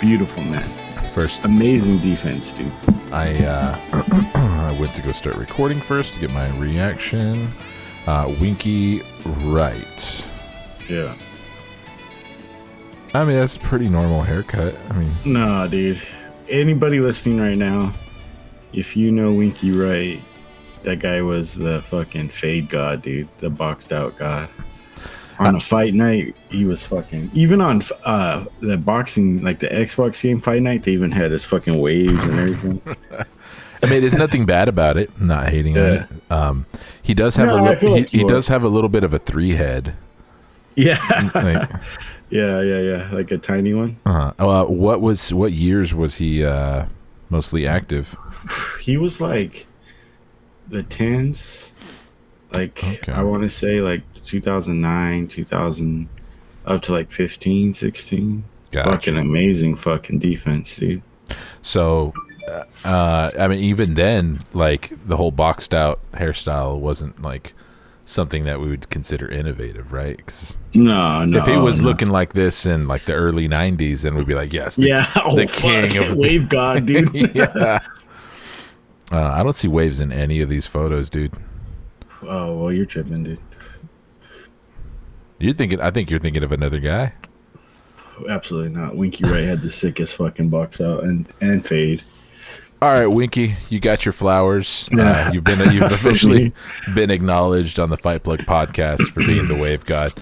beautiful, man. First, amazing defense, dude. I went to go start recording first to get my reaction. Winky right. Yeah. I mean, that's a pretty normal haircut. I mean, nah, dude. Anybody listening right now, if you know Winky Wright, that guy was the fucking fade god, dude. The boxed out god. On a fight night, he was fucking... Even on the boxing, like the Xbox game fight night, they even had his fucking waves and everything. I mean, there's nothing bad about it. I'm not hating on it. He does have he does have a little bit of a 3 head. Yeah. Like, yeah. Like a tiny one. What years was he mostly active? He was like the 10s. Like, okay. I want to say like 2009, 2000, up to like 15, 16. Gotcha. Fucking amazing fucking defense, dude. So, I mean, even then, like, the whole boxed out hairstyle wasn't like something that we would consider innovative, right? Cause no. If he was looking like this in like the early 90s, then we'd be like, yes, the king of wave god, dude. Yeah. I don't see waves in any of these photos, dude. Oh, well, you're tripping, dude. I think you're thinking of another guy. Absolutely not. Winky Wright had the sickest fucking box out and fade. All right, Winky, you got your flowers. You've officially been acknowledged on the Fight Plug podcast for being the wave god.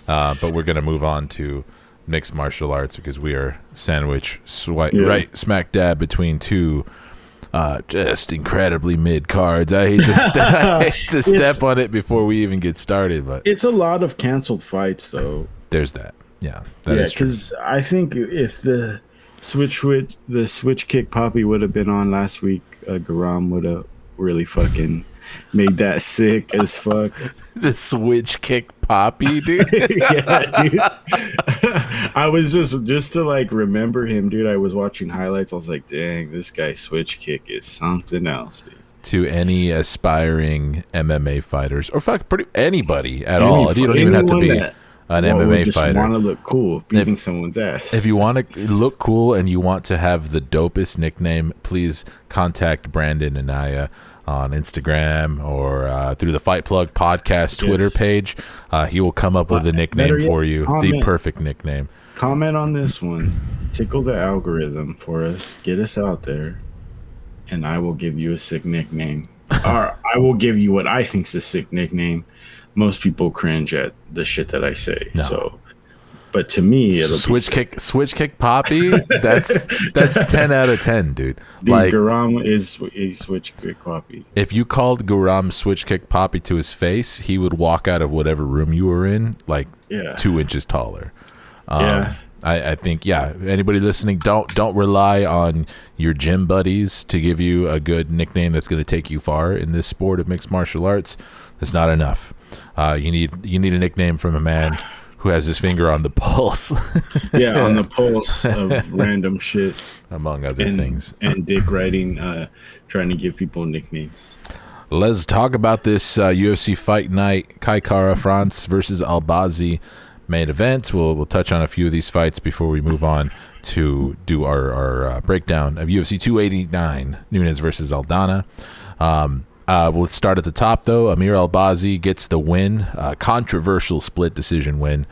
But we're gonna move on to mixed martial arts because we are sandwiched right smack dab between two just incredibly mid cards. I hate to step on it before we even get started, but it's a lot of canceled fights, though. There's that. Yeah, that is true. Because I think if the switch kick Poppy would have been on last week, Garam would have really fucking made that sick as fuck. The switch kick Poppy, dude. Yeah, dude. I was just to like remember him, dude. I was watching highlights. I was like, dang, this guy's switch kick is something else, dude. To any aspiring MMA fighters, or fuck, anybody at all. You don't even have to be an MMA fighter. Just want to look cool, beating someone's ass. If you want to look cool and you want to have the dopest nickname, please contact Brandon and I on Instagram or through the Fight Plug podcast Twitter page. He will come up with a nickname for you, the perfect nickname. Comment on this one. Tickle the algorithm for us. Get us out there, and I will give you a sick nickname. Or I will give you what I think's a sick nickname. Most people cringe at the shit that I say. No. So, but to me, it'll switch kick Poppy. That's 10 out of 10, dude. Like, Garam is a switch kick Poppy. If you called Garam switch kick Poppy to his face, he would walk out of whatever room you were in like 2 inches taller. I think, anybody listening, don't rely on your gym buddies to give you a good nickname that's going to take you far in this sport of mixed martial arts. That's not enough. You need a nickname from a man who has his finger on the pulse. On the pulse of random shit, among other things. And dick riding, trying to give people nicknames. Let's talk about this UFC fight night. Kai Kara France versus Albazi main event. We'll touch on a few of these fights before we move on to do our breakdown of UFC 289, Nunes versus Aldana. Let's start at the top, though. Amir Albazi gets the win, controversial split decision win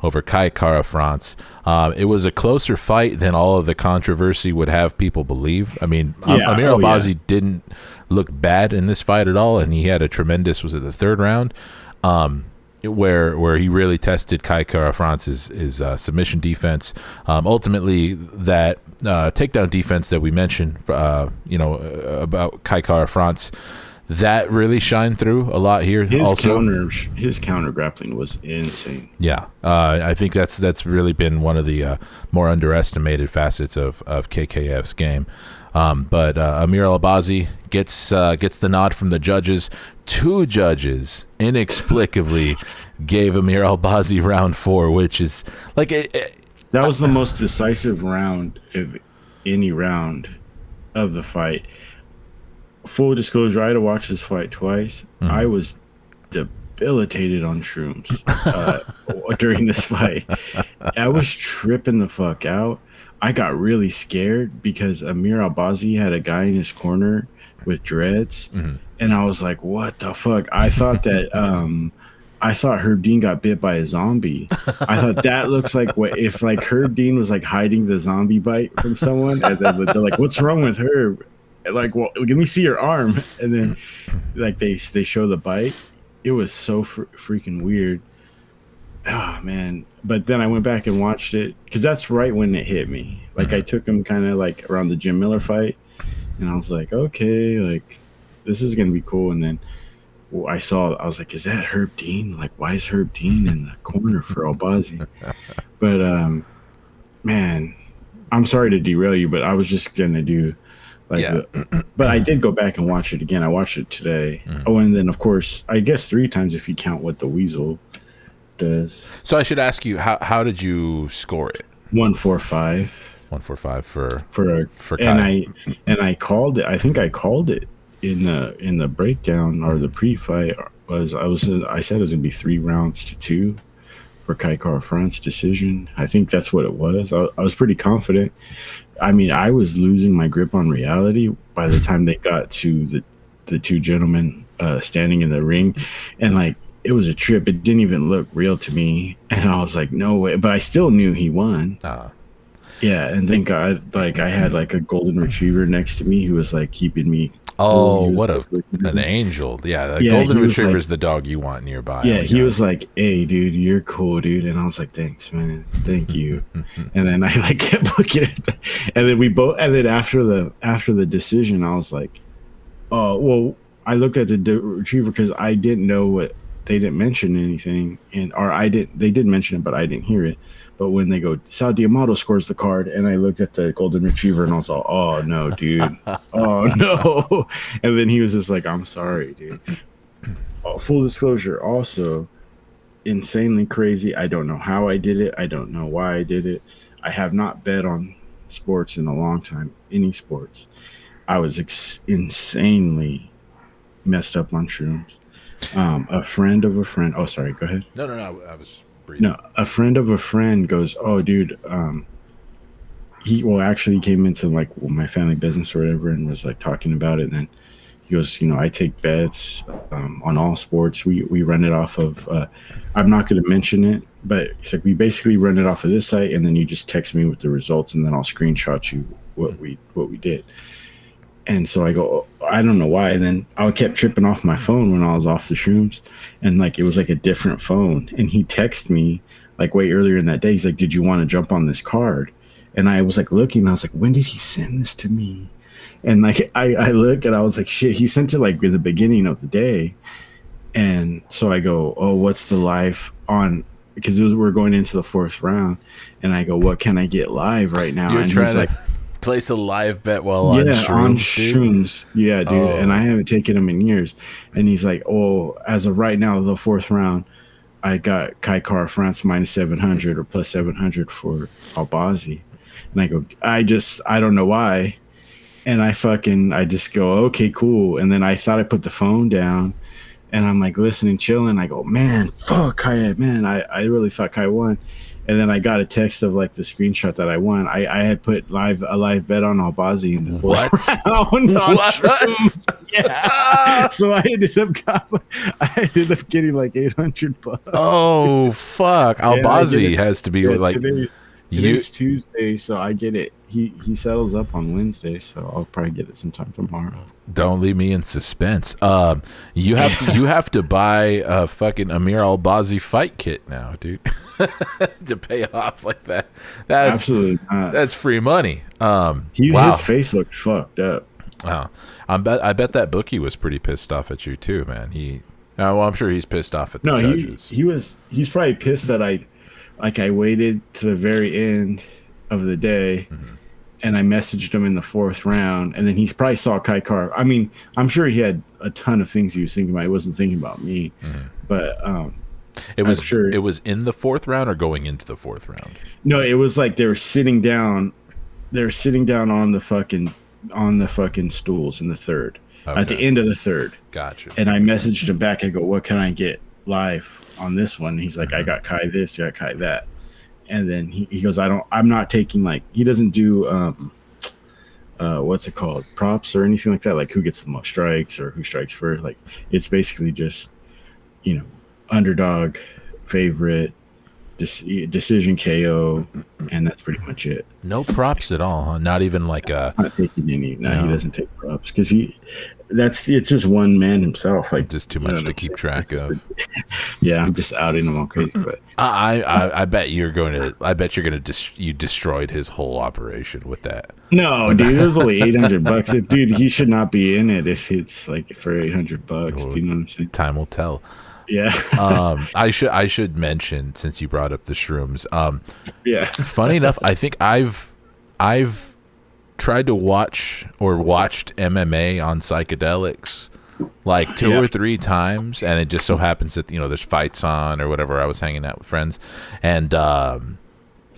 over Kai Kara France. It was a closer fight than all of the controversy would have people believe. I mean, Amir Albazi didn't look bad in this fight at all, and he had a tremendous, was it the third round, where he really tested Kai Kara France's submission defense. Ultimately, that takedown defense that we mentioned, about Kai Kara France, that really shined through a lot here. His counter grappling was insane. Yeah, I think that's really been one of the more underestimated facets of KKF's game. But Amir Albazi gets the nod from the judges. 2 judges inexplicably gave Amir Albazi round 4, which is like that was the most decisive round of any round of the fight. Full disclosure, I had to watch this fight twice. Mm-hmm. I was debilitated on shrooms during this fight. I was tripping the fuck out. I got really scared because Amir Albazi had a guy in his corner with dreads, and I was like, "What the fuck?" I thought Herb Dean got bit by a zombie. I thought that looks like what if like Herb Dean was like hiding the zombie bite from someone, and then they're like, "What's wrong with Herb?" And like, well, let me see your arm, and then like they show the bite. It was so freaking weird. Oh man! But then I went back and watched it because that's right when it hit me. Like I took him kind of like around the Jim Miller fight, and I was like, okay, like this is gonna be cool. And then I was like, is that Herb Dean? Like, why is Herb Dean in the corner for Albazi? But man, I'm sorry to derail you, but I was just gonna do like, but I did go back and watch it again. I watched it today. Oh, and then of course, I guess 3 times if you count what the Weasel does. So I should ask you, how did you score it? 145. 145 for Kai. And I called it. I think I called it in the breakdown or the pre-fight. I said it was gonna be 3 rounds to 2 for Kai Kara-France decision. I think that's what it was. I was pretty confident. I mean, I was losing my grip on reality by the time they got to the 2 gentlemen standing in the ring, and like it was a trip. It didn't even look real to me, and I was like, no way. But I still knew he won. Yeah, and thank God, like I had like a golden retriever next to me who was like keeping me. Oh, what an angel! Yeah, golden retriever is the dog you want nearby. Yeah, he was like, "Hey, dude, you're cool, dude," and I was like, "Thanks, man, thank you." And then I like kept looking at that, and then after the decision, I was like, "Oh, well." I looked at the retriever because I didn't know what they didn't mention anything, they did mention it, but I didn't hear it. But when they go, Sal Diamato scores the card, and I looked at the golden retriever and I was like, oh no, dude. Oh no. And then he was just like, I'm sorry, dude. Oh, full disclosure, also insanely crazy. I don't know how I did it. I don't know why I did it. I have not bet on sports in a long time, any sports. I was insanely messed up on shrooms. A friend of a friend. Oh, sorry. Go ahead. No. I was breathing. No, a friend of a friend goes, oh, dude. He actually came into like my family business or whatever, and was like talking about it. And then he goes, I take bets on all sports. We run it off of. I'm not going to mention it, but it's like we basically run it off of this site, and then you just text me with the results, and then I'll screenshot you what we did. And so I go, I don't know why. And then I kept tripping off my phone when I was off the shrooms. And like, it was like a different phone. And he texted me like way earlier in that day. He's like, did you want to jump on this card? And I was like looking, and I was like, when did he send this to me? And like, I look and I was like, shit, he sent it like in the beginning of the day. And so I go, oh, what's the live on? Because we're going into the 4th round. And I go, what can I get live right now? You're and trying he's to like, place a live bet while on shrooms, on shrooms. Yeah, dude. Oh. And I haven't taken them in years. And he's like, oh, as of right now, the 4th round, I got Kai Kara-France minus 700 or plus 700 for Albazi. And I go, I don't know why. And I just go, okay, cool. And then I thought I put the phone down, and I'm like listening, chilling. I go, man, fuck Kai, man. I really thought Kai won. And then I got a text of like the screenshot that I won. I had put a live bet on Albazi in the 4th round on shrooms. Yeah. So I ended up getting like $800. Oh fuck! Albazi has to be like today's Tuesday, so I get it. He settles up on Wednesday, so I'll probably get it sometime tomorrow. Don't leave me in suspense. You have to buy a fucking Amir Albazi fight kit now, dude, to pay off like that. That's absolutely not. That's free money. His face looked fucked up. I bet that bookie was pretty pissed off at you too, man. I'm sure he's pissed off at the judges. He's probably pissed that I waited to the very end of the day, and I messaged him in the 4th round, and then he probably saw Kai Kara. I mean, I'm sure he had a ton of things he was thinking about. He wasn't thinking about me, but it was in the 4th round or going into the 4th round. No, it was like they were sitting down. They were sitting down on the fucking stools in the 3rd. Okay. At the end of the 3rd. Gotcha. And I messaged him back. I go, what can I get live on this one? And he's like, I got Kai this, I got Kai that. And then he goes, I'm not taking, like, he doesn't do what's it called, props or anything like that, like who gets the most strikes or who strikes first. Like, it's basically just, underdog, favorite, decision KO, and that's pretty much it. No props at all, huh? Not even like It's not taking any. No, he doesn't take props because it's just one man himself. Like, just too much to keep track of. Yeah, I'm just outing him all crazy, but I bet you're going to. You destroyed his whole operation with that. No, dude, it was only $800. He should not be in it if it's like for $800. Well, do you know what I'm saying? Time will tell. Yeah. I should mention, since you brought up the shrooms. Yeah. Funny enough, I think I've tried to watched MMA on psychedelics like two or three times, and it just so happens that there's fights on or whatever. I was hanging out with friends, and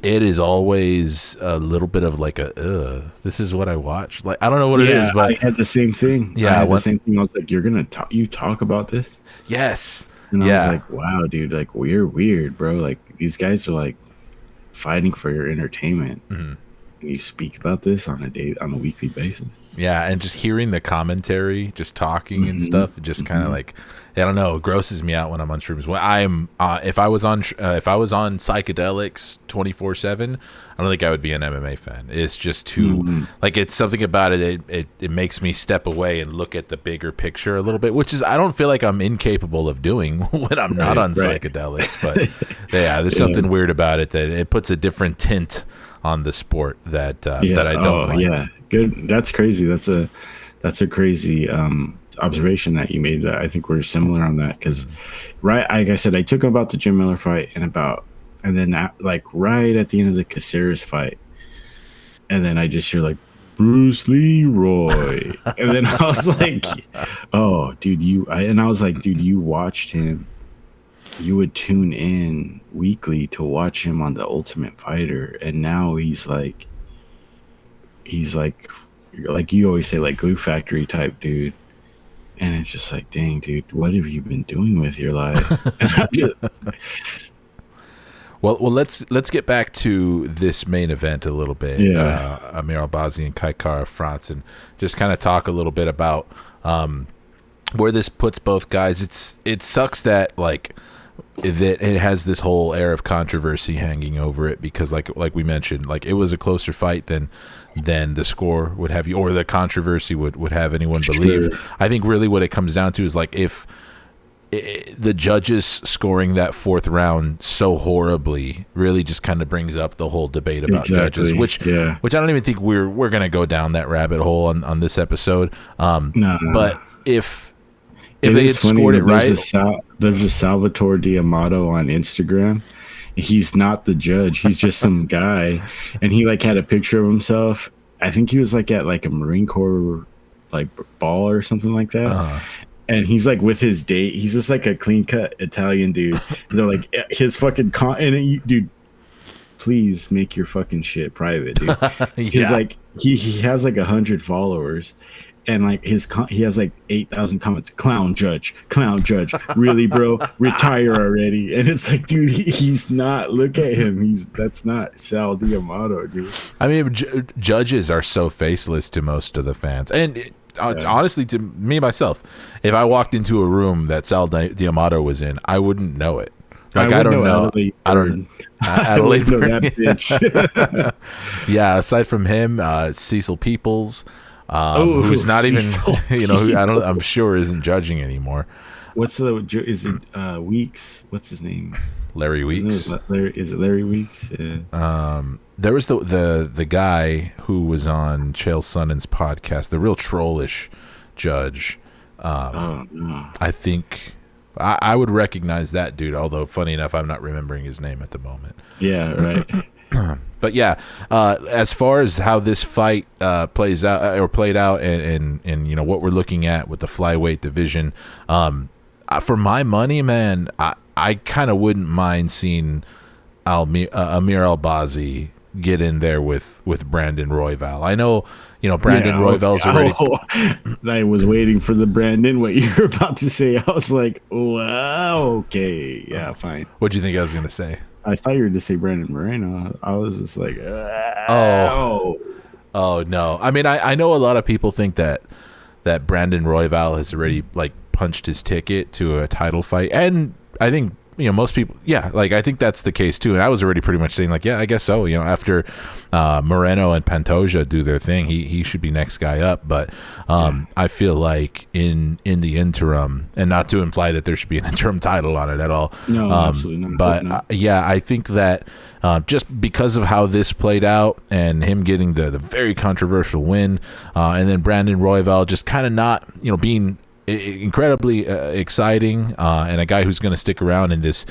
it is always a little bit of like this is what I watch. Like, I don't know what it is, but I had the same thing. Yeah, I had the same thing. I was like, you're gonna talk about this? Yes. And I was like, wow, dude, like, we're weird, bro. Like, these guys are like fighting for your entertainment. Mm-hmm. And you speak about this on a weekly basis. Yeah, and just hearing the commentary, just talking and stuff, it just kind of like, I don't know, it grosses me out when I'm on shrooms. When I'm if I was on psychedelics 24/7, I don't think I would be an MMA fan. It's just too like, it's something about it. It makes me step away and look at the bigger picture a little bit, which is I don't feel like I'm incapable of doing when I'm not on psychedelics. But yeah, there's something weird about it that it puts a different tint on the sport that I don't like. Yeah, good. That's crazy. That's a crazy observation that you made. I think we're similar on that because, right, like I said, I took him about the Jim Miller fight and then like right at the end of the Caceres fight, and then I just hear like Bruce Leroy, and then I was like, oh, dude, I was like, dude, you watched him. You would tune in weekly to watch him on The Ultimate Fighter, and now he's like you always say, like, glue factory type dude, and it's just like, dang, dude, what have you been doing with your life? Well, let's get back to this main event a little bit. Yeah. Amir Albazi and Kai Kara France, and just kind of talk a little bit about where this puts both guys. It sucks that that it has this whole air of controversy hanging over it because like we mentioned, like, it was a closer fight than the score would have you, or the controversy would have anyone believe. Sure. I think really what it comes down to is, like, if the judges scoring that fourth round so horribly really just kind of brings up the whole debate about judges, which I don't even think we're going to go down that rabbit hole on this episode. No. But if they had scored it right, there's a Salvatore D'Amato on Instagram. He's not the judge. He's just some guy, and he like had a picture of himself. I think he was like at like a Marine Corps like ball or something like that. And he's like with his date. He's just like a clean cut Italian dude. And they're like his fucking dude. Please make your fucking shit private, dude. Because like he has like 100 followers. And like he has like 8,000 comments. Clown judge, really, bro? Retire already. And it's like, dude, he's not. Look at him. That's not Sal D'Amato, dude. I mean, judges are so faceless to most of the fans, and honestly, to me myself, if I walked into a room that Sal D'Amato was in, I wouldn't know it. Like, I don't know. I don't know that bitch. Yeah. Aside from him, Cecil Peoples. Who's not even, I'm sure isn't judging anymore. Is it Weeks? What's his name? Larry Weeks. Is it Larry Weeks? Yeah. There was the guy who was on Chael Sonnen's podcast, the real trollish judge. No. I think I would recognize that dude, although funny enough, I'm not remembering his name at the moment. Yeah, right. But yeah, as far as how this fight played out, and what we're looking at with the flyweight division, for my money, man, I kind of wouldn't mind seeing Amir Albazi get in there with Brandon Royval. I know, Brandon Royval's already. I was waiting for the Brandon. What you're about to say, I was like, wow, okay, yeah, fine. What do you think I was gonna say? I thought you were to say Brandon Moreno. I was just like, Oh, oh, oh no. I mean, I know a lot of people think that Brandon Royval has already like punched his ticket to a title fight, and I think most people, yeah, like I think that's the case too. And I was already pretty much saying like, yeah, I guess so. After Moreno and Pantoja do their thing, he should be next guy up. But I feel like in the interim, and not to imply that there should be an interim title on it at all. no, absolutely not. But yeah, I think that just because of how this played out and him getting the very controversial win, and then Brandon Royval just kind of not being incredibly exciting, and a guy who's going to stick around in this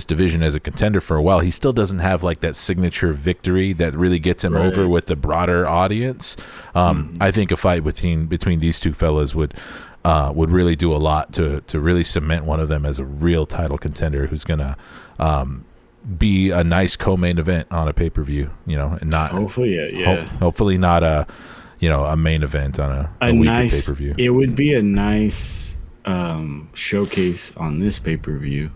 division as a contender for a while. He still doesn't have like that signature victory that really gets him over with the broader audience. I think a fight between these two fellas would really do a lot to really cement one of them as a real title contender who's going to be a nice co-main event on a pay-per-view, and not hopefully, hopefully not a main event on a weekly nice pay-per-view. It would be a nice showcase on this pay-per-view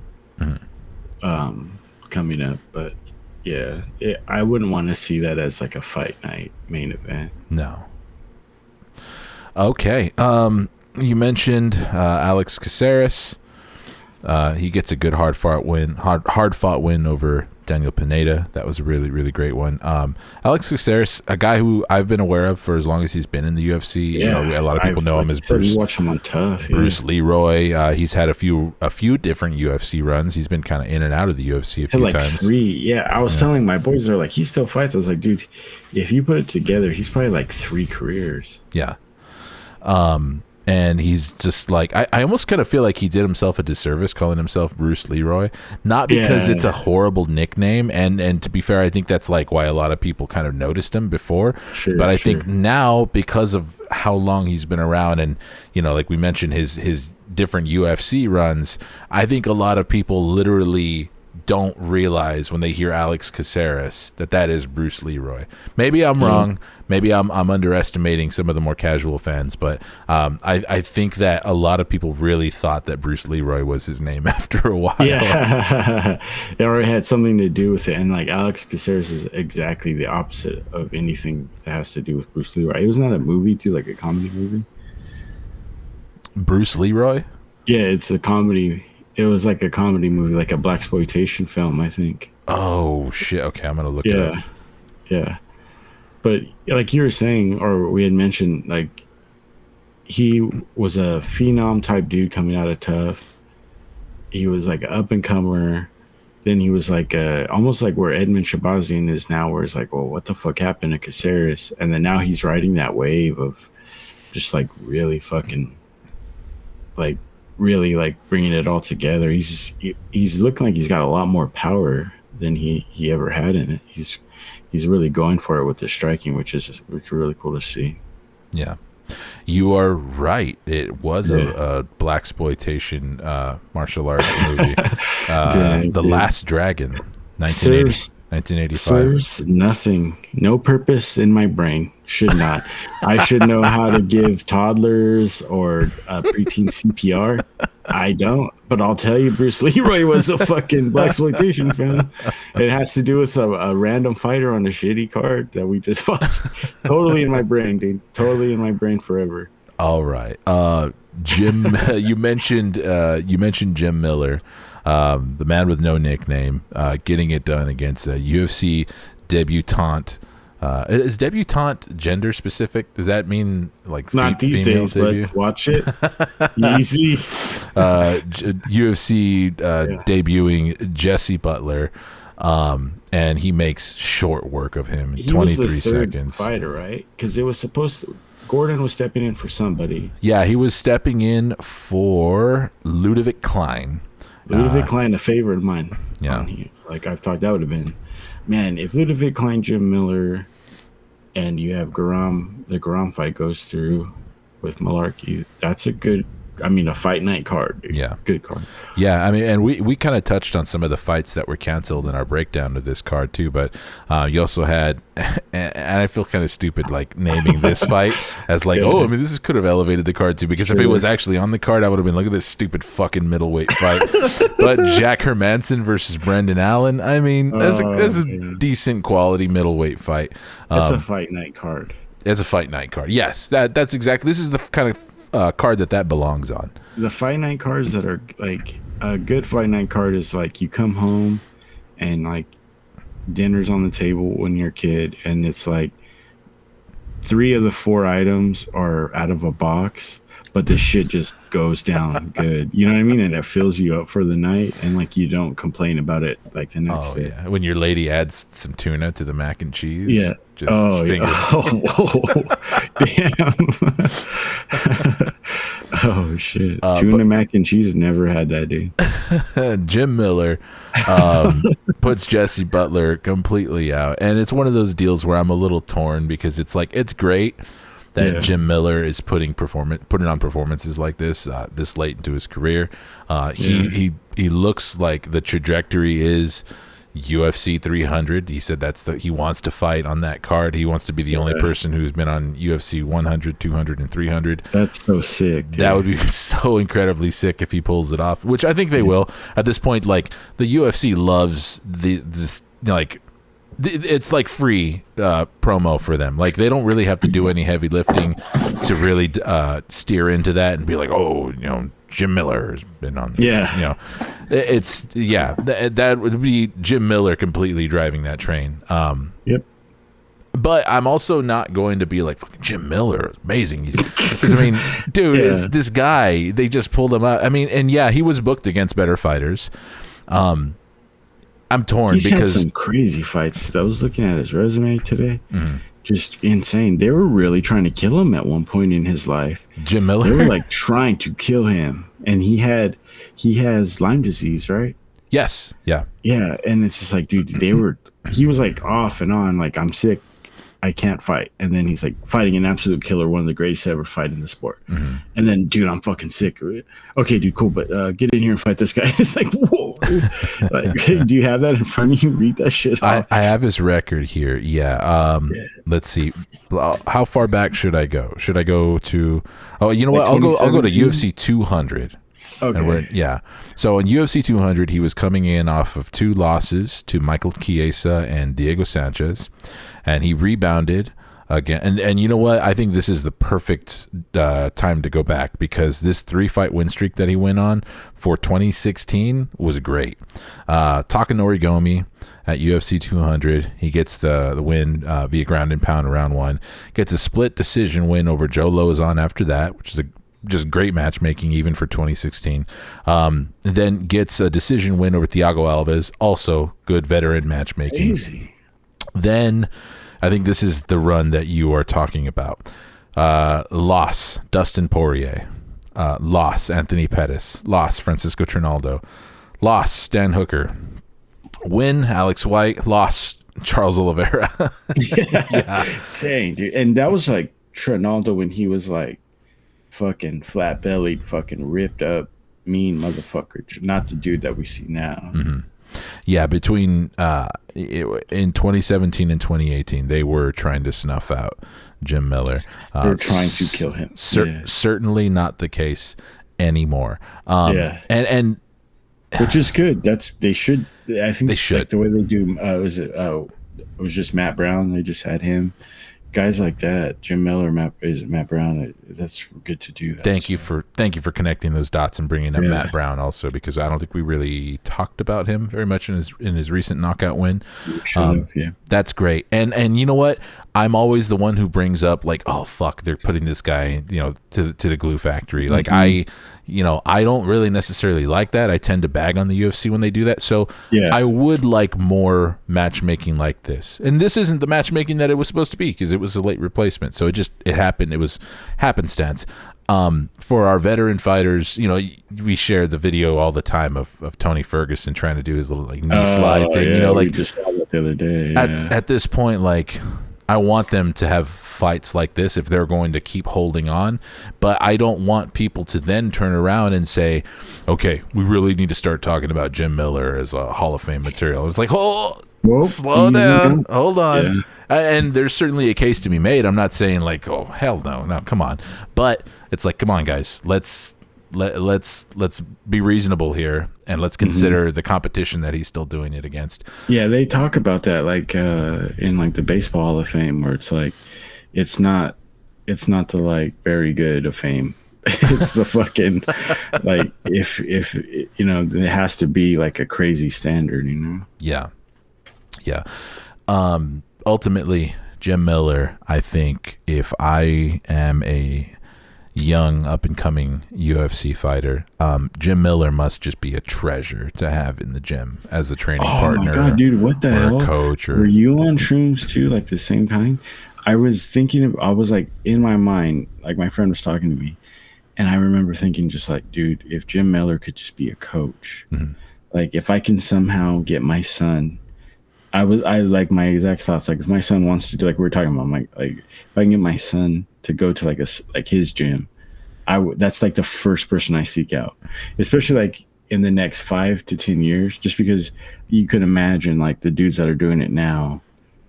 coming up, but yeah, I wouldn't want to see that as like a fight night main event. No. Okay. You mentioned Alex Caceres. He gets a good hard fought win over Daniel Pineda. That was a really, really great one. Alex Caceres, a guy who I've been aware of for as long as he's been in the UFC. Yeah, a lot of people know him as Bruce. You watch him on Tough. Bruce Leroy. He's had a few different UFC runs. He's been kind of in and out of the UFC a few times. 3. Yeah, I was telling my boys, they're like, he still fights. I was like, dude, if you put it together, he's probably like 3 careers. Yeah. And he's just like, I almost kind of feel like he did himself a disservice calling himself Bruce Leroy, not because it's a horrible nickname. And to be fair, I think that's like why a lot of people kind of noticed him before. But I think now, because of how long he's been around and, like we mentioned, his different UFC runs, I think a lot of people literally don't realize when they hear Alex Caceres that is Bruce Leroy. Maybe I'm wrong. Maybe I'm underestimating some of the more casual fans, but I think that a lot of people really thought that Bruce Leroy was his name after a while. Yeah, it already had something to do with it. And like Alex Caceres is exactly the opposite of anything that has to do with Bruce Leroy. It was not a movie too, like a comedy movie. Bruce Leroy? Yeah, it's a comedy. It was like a comedy movie, like a blaxploitation film, I think. Oh shit! Okay, I'm gonna look it up. Yeah. But like you were saying, or we had mentioned, like he was a phenom type dude coming out of Tough. He was like an up and comer. Then he was like almost like where Edmund Shabazian is now, where it's like, well, what the fuck happened to Caceres? And then now he's riding that wave of just like really fucking like. Really like bringing it all together. He's looking like he's got a lot more power than he ever had in it. He's really going for it with the striking, which is really cool to see. Yeah, you are right. It was a blaxploitation martial arts movie. The Last Dragon, 1985. Serves nothing. No purpose in my brain. Should not. I should know how to give toddlers or preteen CPR. I don't. But I'll tell you, Bruce Leroy was a fucking blaxploitation film. It has to do with a random fighter on a shitty card that we just watched. Totally in my brain, dude. Totally in my brain forever. All right. Jim, you mentioned Jim Miller. The man with no nickname, getting it done against a UFC debutante. Is debutante gender specific? Does that mean like not these days? Debut? But watch it, easy. UFC debuting Jesse Butler, and he makes short work of him. He 23 was the third seconds. Fighter, right? Because it was supposed to. Gordon was stepping in for somebody. Yeah, he was stepping in for Ludovic Klein. Ludovic Klein, a favorite of mine. Yeah. Like I've talked, that would have been, man, if Ludovic Klein, Jim Miller, and you have the Garam fight goes through with Malarkey, that's a good a fight night card, dude. Yeah. Good card. Yeah, I mean, and we kind of touched on some of the fights that were canceled in our breakdown of this card too, but you also had, and I feel kind of stupid like naming this fight as like, oh, I mean, this could have elevated the card too, because if it was actually on the card, I would have been, look at this stupid fucking middleweight fight. But Jack Hermanson versus Brendan Allen, I mean, that's a decent quality middleweight fight. It's a fight night card. It's a fight night card. Yes, that's exactly. This is the kind of card that belongs on. The fight night cards that are like a good fight night card is like you come home and like dinner's on the table when you're a kid, and it's like 3 of the 4 items are out of a box, but the shit just goes down good. You know what I mean? And it fills you up for the night, and like you don't complain about it like the next day. Yeah. When your lady adds some tuna to the mac and cheese. Yeah. Just fingers. Damn. Oh shit. Tuna mac and cheese, never had that, dude. Jim Miller puts Jesse Butler completely out. And it's one of those deals where I'm a little torn, because it's like, it's great that Jim Miller is putting on performances like this late into his career. He looks like the trajectory is UFC 300. He said he wants to fight on that card. He wants to be the only person who's been on UFC 100, 200, and 300. That's so sick, dude. That would be so incredibly sick if he pulls it off, which I think they will. At this point, like, the UFC loves this, like, it's like free promo for them. Like, they don't really have to do any heavy lifting to really steer into that and be like, oh, Jim Miller has been on. That would be Jim Miller completely driving that train. Yep. But I'm also not going to be like, fucking Jim Miller, amazing. Because I mean, dude, is this guy? They just pulled him out. I mean, and he was booked against better fighters. I'm torn. He's because had some crazy fights. I was looking at his resume today. Mm-hmm. Just insane. They were really trying to kill him at one point in his life. Jim Miller? They were like trying to kill him. And he has Lyme disease, right? Yes. Yeah. Yeah. And it's just like, dude, he was like off and on, like, I'm sick, I can't fight. And then he's like fighting an absolute killer, one of the greatest ever fight in the sport. Mm-hmm. And then, dude, I'm fucking sick. Okay, dude, cool, but get in here and fight this guy. It's like, whoa. Like, do you have that in front of you? Read that shit off. I have his record here. Yeah. Let's see. How far back should I go? Should I go to? Oh, you know what? I'll go to UFC 200. Okay. So in UFC 200, he was coming in off of 2 losses to Michael Chiesa and Diego Sanchez, and he rebounded again. And you know what? I think this is the perfect time to go back, because this 3-fight win streak that he went on for 2016 was great. Takanori Gomi at UFC 200, he gets the win via ground and pound in round 1, gets a split decision win over Joe Lozon after that, which is just great matchmaking even for 2016. Then gets a decision win over Thiago Alves, also good veteran matchmaking. Easy. Then I think this is the run that you are talking about. Loss, Dustin Poirier. Loss, Anthony Pettis. Loss, Francisco Trinaldo. Loss, Stan Hooker. Win, Alex White. Loss, Charles Oliveira. Dang, dude. And that was like Trinaldo when he was like fucking flat-bellied, fucking ripped up, mean motherfucker. Not the dude that we see now. Mm-hmm. Yeah, between in 2017 and 2018, they were trying to snuff out Jim Miller. They were trying to kill him. Certainly not the case anymore. And which is good. They should. I think they should. Like the way they do. It was just Matt Brown. They just had him. Guys like that, Jim Miller, Matt Brown. That's good to do that. Thank you for connecting those dots and bringing up Matt Brown also, because I don't think we really talked about him very much in his recent knockout win. That's great. And you know what? I'm always the one who brings up like, oh fuck, they're putting this guy, to the glue factory. Like I don't really necessarily like that. I tend to bag on the UFC when they do that. So I would like more matchmaking like this. And this isn't the matchmaking that it was supposed to be, because it was a late replacement. So it happened. It was happenstance. For our veteran fighters, we share the video all the time of Tony Ferguson trying to do his little like knee slide thing. We just saw that the other day. At this point, like, I want them to have fights like this if they're going to keep holding on. But I don't want people to then turn around and say, okay, we really need to start talking about Jim Miller as a Hall of Fame material. It's like, slow down. Hold on. Yeah. And there's certainly a case to be made. I'm not saying like, oh, hell no, come on. But it's like, come on, guys, let's be reasonable here, and let's consider the competition that he's still doing it against. Yeah, they talk about that like in like the Baseball Hall of Fame, where it's like it's not the like very good of fame. It's the fucking like if you know, it has to be like a crazy standard, you know. Yeah. Ultimately, Jim Miller, I think if I am a young up-and-coming UFC fighter, Jim Miller must just be a treasure to have in the gym as a training partner. Oh my god, dude, what the hell? Coach, were you on shrooms too, like the same kind? I was thinking, I was like in my mind, like my friend was talking to me, and I remember thinking just like, dude, if Jim Miller could just be a coach, like if I can somehow get my son, I like my exact thoughts, like if my son wants to do, like we were talking about, like if I can get my son to go to like his gym, that's like the first person I seek out, especially like in the next 5 to 10 years, just because you could imagine like the dudes that are doing it now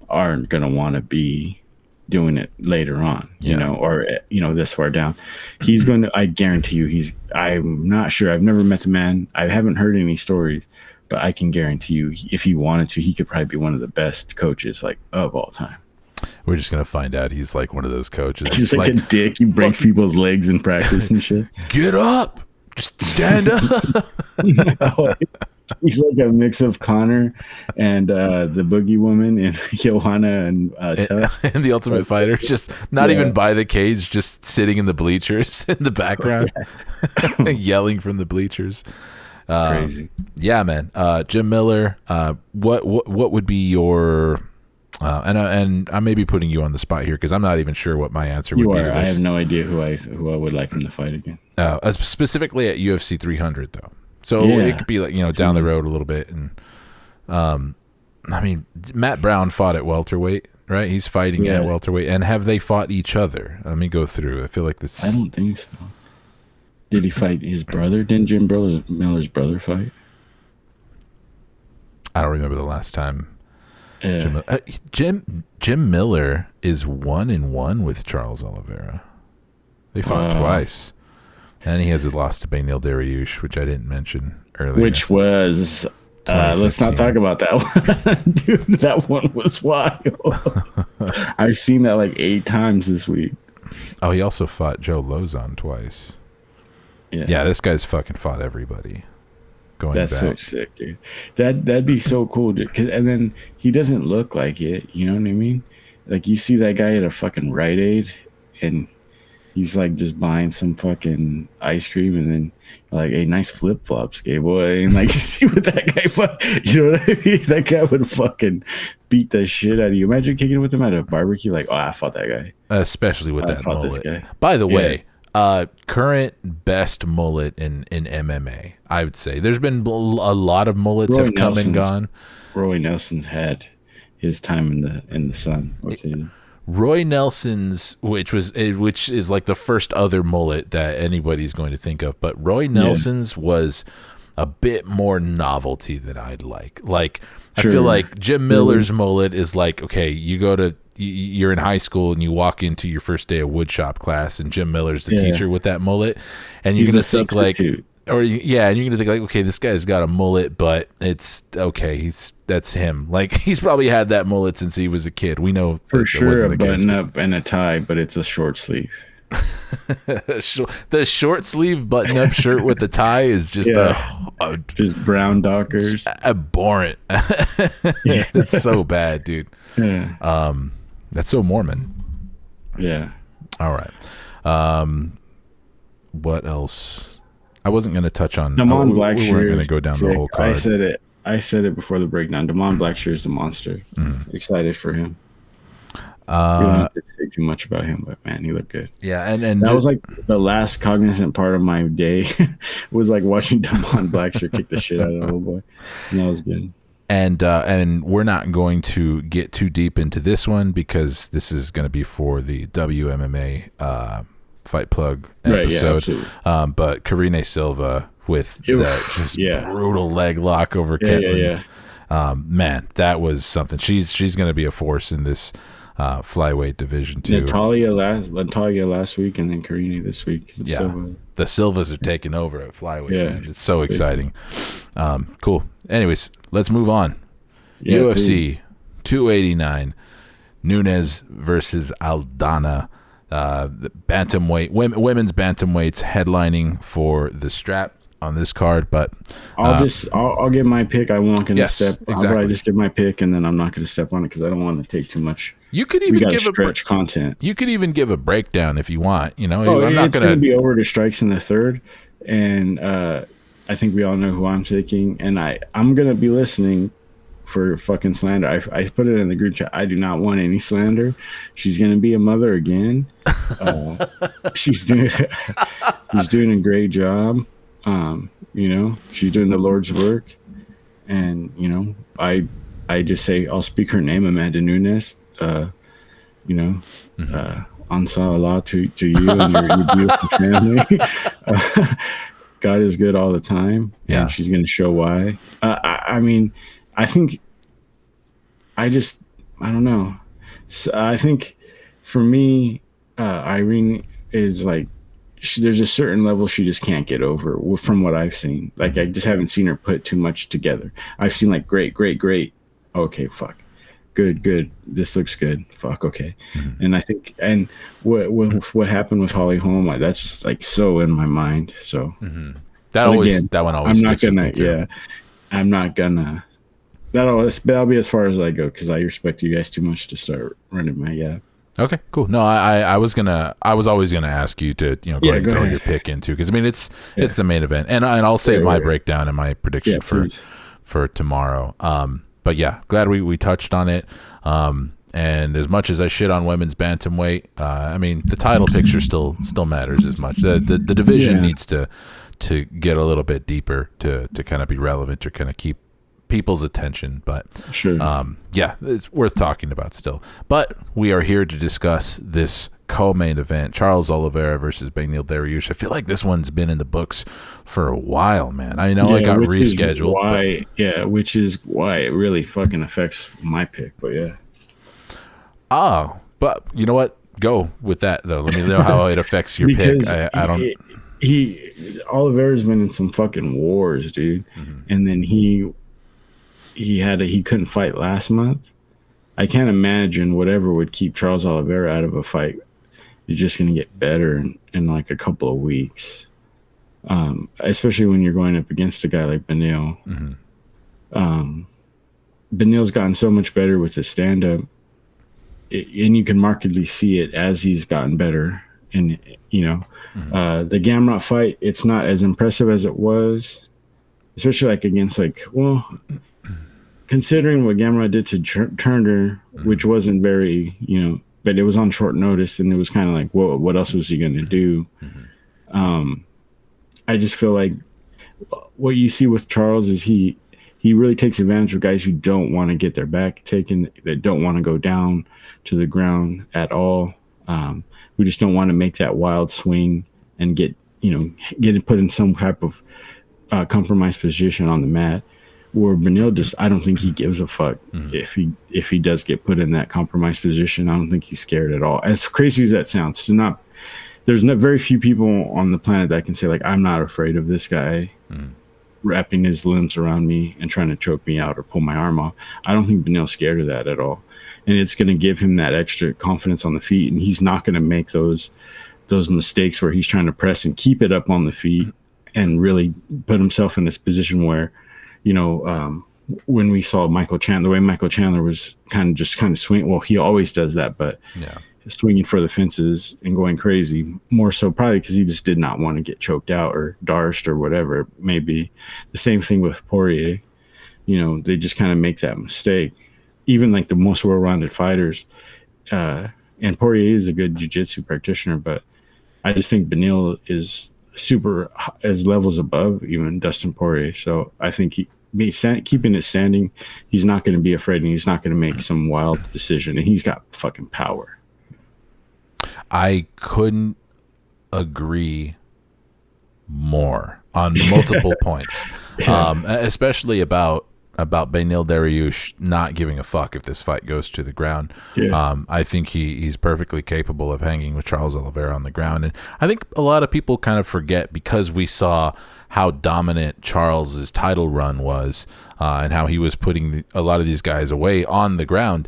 aren't going to want to be doing it later on, you know, or, you know, this far down. He's going to, I guarantee you, I'm not sure. I've never met the man. I haven't heard any stories, but I can guarantee you, if he wanted to, he could probably be one of the best coaches like of all time. We're just gonna find out he's like one of those coaches. He's like a dick. He breaks people's legs in practice and shit. Get up, just stand up. He's like a mix of Connor and the Boogie Woman and Johanna and and the Ultimate Fighter. Just not even by the cage, just sitting in the bleachers in the background, yelling from the bleachers. Crazy. Yeah, man. Jim Miller. What would be your and I may be putting you on the spot here because I'm not even sure what my answer would be to this. I have no idea who I would like him to fight again. Specifically at UFC 300 though. So it could be like, you know, down the road a little bit. And I mean, Matt Brown fought at welterweight, right? He's fighting at welterweight. And have they fought each other? Let me go through. I feel like this. I don't think so. Did he fight his brother? Didn't Jim Miller's brother fight? I don't remember the last time. Jim Miller is 1-1 with Charles Oliveira. They fought twice. And he has a loss to Beneil Dariush, which I didn't mention earlier. Which was, let's not talk about that one. Dude, that one was wild. I've seen that like 8 times this week. Oh, he also fought Joe Lozon twice. Yeah, this guy's fucking fought everybody. That's so sick, dude. That'd be so cool, dude. And then he doesn't look like it. You know what I mean? Like you see that guy at a fucking Rite Aid, and he's like just buying some fucking ice cream, and then like, hey, nice flip flops, gay boy, and like see what that guy, you know what I mean? That guy would fucking beat the shit out of you. Imagine kicking with him at a barbecue, like, oh, I fought that guy, especially with that mullet. By the way. Current best mullet in MMA, I would say. There's been a lot of mullets have come and gone. Roy Nelson's had his time in the sun. Roy Nelson's, which is like the first other mullet that anybody's going to think of, but Roy Nelson's was a bit more novelty than I'd like. Like I feel like Jim Miller's mullet is like, okay, you're in high school and you walk into your first day of woodshop class and Jim Miller's the teacher with that mullet, and you're gonna think like, and you're gonna think like, okay, this guy's got a mullet, but it's okay, that's him. Like he's probably had that mullet since he was a kid. We know for sure a button up and a tie, but it's a short sleeve. The short sleeve button up shirt with the tie is just just brown Dockers. Abhorrent. That's so bad, dude. That's so Mormon. Yeah. All right. What else? I wasn't going to touch on. Damon Blackshear. We weren't going to go down the whole card. I said it before the breakdown. Damon Blackshear is a monster. Excited for him. We don't have to say too much about him, but man, he looked good. Yeah, and that was like the last cognizant part of my day was like watching Damon Blackshear kick the shit out of the little boy. And that was good. And we're not going to get too deep into this one because this is going to be for the WMMA Fight Plug episode. Yeah, but Karine Silva with that just brutal leg lock over Ketlin. Man, that was something. She's going to be a force in this flyweight division too. Natalia last week, and then Karine this week. Silva. The Silvas are taking over at flyweight. Man. It's so exciting. Cool. Anyways, let's move on. UFC 289, Nunes versus Aldana. The bantamweight, women's bantamweights headlining for the strap on this card, but I'll give my pick. I won't gonna step. Exactly. I'll probably just give my pick, and then I'm not gonna step on it because I don't want to take too much. You could even give content. You could even give a breakdown if you want. You know, I'm not gonna be over to strikes in the third, and I think we all know who I'm taking, and I'm gonna be listening for fucking slander. I put it in the group chat. I do not want any slander. She's gonna be a mother again. She's doing a great job. She's doing the Lord's work, and I just say I'll speak her name, Amanda Nunes. Ansah Allah to you and your beautiful family. God is good all the time, and she's going to show why. I think I don't know. So I think for me, Irene is like, there's a certain level she just can't get over from what I've seen. Like, I just haven't seen her put too much together. I've seen like great. Okay, fuck. Good. This looks good. Fuck. Okay. Mm-hmm. And I think, and what happened with Holly Holm, like, that's just like so in my mind. So that one always sticks with me too. Yeah, I'm not gonna. That'll be as far as I go because I respect you guys too much to start running my Okay, cool. No, I was always gonna ask you to go ahead and throw your pick into, because I mean it's the main event, and I'll save my breakdown and my prediction for tomorrow. But yeah, glad we touched on it. And as much as I shit on women's bantamweight, I mean the title picture still matters as much. The division needs to get a little bit deeper to kind of be relevant, to kind of keep people's attention, but it's worth talking about still. But we are here to discuss this co-main event, Charles Oliveira versus Beneil Dariush. I feel like this one's been in the books for a while, man. I know it got rescheduled. Which is why it really fucking affects my pick, but but you know what? Go with that though. Let me know how it affects your pick. I don't. Oliveira's been in some fucking wars, dude, and then he couldn't fight last month. I can't imagine whatever would keep Charles Oliveira out of a fight is just going to get better in like a couple of weeks. Especially when you're going up against a guy like Beneil. Beneil's gotten so much better with his stand-up, and you can markedly see it as he's gotten better. And, the Gamrot fight, it's not as impressive as it was, especially like against considering what Gamrot did to Turner, which wasn't very, but it was on short notice, and it was kind of like, what else was he going to do? I just feel like what you see with Charles is he really takes advantage of guys who don't want to get their back taken, that don't want to go down to the ground at all, who just don't want to make that wild swing and get put in some type of compromised position on the mat. Where Beneil I don't think he gives a fuck if he does get put in that compromised position. I don't think he's scared at all. As crazy as that sounds, there's not very few people on the planet that can say like, I'm not afraid of this guy wrapping his limbs around me and trying to choke me out or pull my arm off. I don't think Beneil's scared of that at all, and it's going to give him that extra confidence on the feet, and he's not going to make those mistakes where he's trying to press and keep it up on the feet and really put himself in this position where, when we saw Michael Chandler, the way Michael Chandler was kind of swing. Well, he always does that, but swinging for the fences and going crazy, more so probably because he just did not want to get choked out or darshed or whatever it may be. The same thing with Poirier. They just kind of make that mistake. Even like the most well-rounded fighters, and Poirier is a good jiu-jitsu practitioner, but I just think Beneil is super as levels above even Dustin Poirier. So I think keeping it standing. He's not going to be afraid, and he's not going to make some wild decision. And he's got fucking power. I couldn't agree more on multiple points, especially about Beneil Dariush not giving a fuck if this fight goes to the ground. I think he's perfectly capable of hanging with Charles Oliveira on the ground. And I think a lot of people kind of forget, because we saw how dominant Charles's title run was, and how he was putting a lot of these guys away on the ground.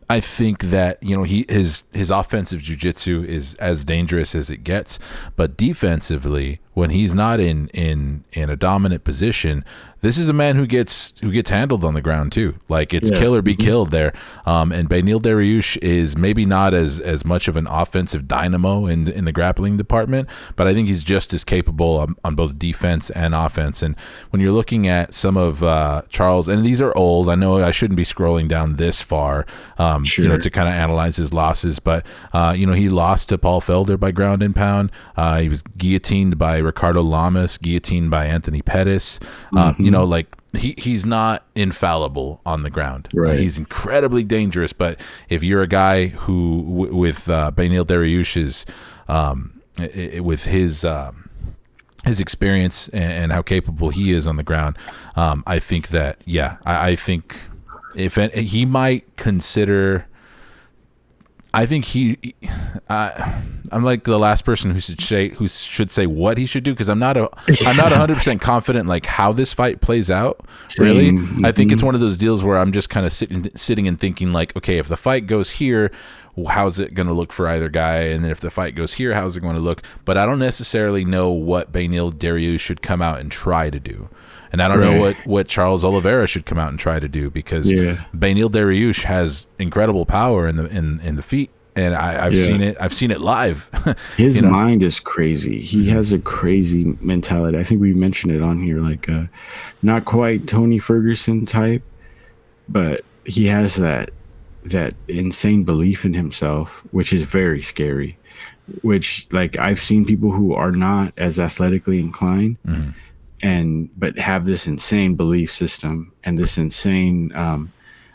I think that, you know, his offensive jiu-jitsu is as dangerous as it gets, but defensively, when he's not in a dominant position, this is a man who gets handled on the ground too. Like, it's kill or be killed there. And Beneil Dariush is maybe not as much of an offensive dynamo in the grappling department, but I think he's just as capable on both defense and offense. And when you're looking at some of Charles, and these are old, I know I shouldn't be scrolling down this far, you know, to kind of analyze his losses, but you know, he lost to Paul Felder by ground and pound. He was guillotined by Ricardo Lamas, guillotined by Anthony Pettis. You know, like, he's not infallible on the ground. Right. He's incredibly dangerous, but if you're a guy who with Beneil Dariush's with his experience and how capable he is on the ground, I think that I think if he might consider. I think I'm like the last person who should say what he should do, because I'm not 100% confident like how this fight plays out. Really, I think it's one of those deals where I'm just kind of sitting and thinking like, okay, if the fight goes here, how's it going to look for either guy? And then if the fight goes here, how's it going to look? But I don't necessarily know what Beneil Dariush should come out and try to do. And I don't know what Charles Oliveira should come out and try to do, because Beneil Dariush has incredible power in the feet, and I've seen it live. His mind is crazy. He has a crazy mentality. I think we mentioned it on here, like not quite Tony Ferguson type, but he has that insane belief in himself, which is very scary. Which, like, I've seen people who are not as athletically inclined. But have this insane belief system and this insane,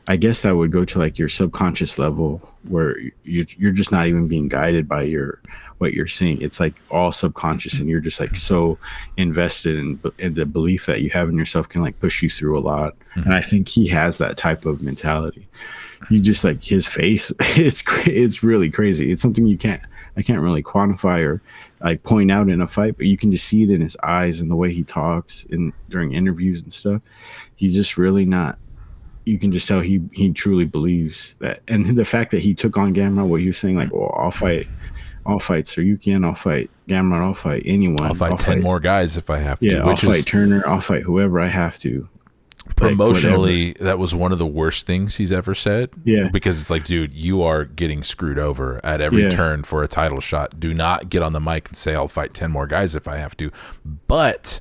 I guess that would go to like your subconscious level, where you're just not even being guided by what you're seeing. It's like all subconscious, and you're just like so invested in the belief that you have in yourself can like push you through a lot. And I think he has that type of mentality. You just like his face, it's really crazy. It's something I can't really quantify or like point out in a fight, but you can just see it in his eyes and the way he talks during interviews and stuff. He's just really not. You can just tell he truly believes that. And the fact that he took on Gamrot, what he was saying, like, well, I'll fight Saryukian, I'll fight Gamrot, I'll fight anyone. I'll fight 10 more guys if I have to. Yeah, I'll fight Turner, I'll fight whoever I have to. Promotionally, that was one of the worst things he's ever said. Yeah. Because it's like, dude, you are getting screwed over at every turn for a title shot. Do not get on the mic and say, I'll fight 10 more guys if I have to. But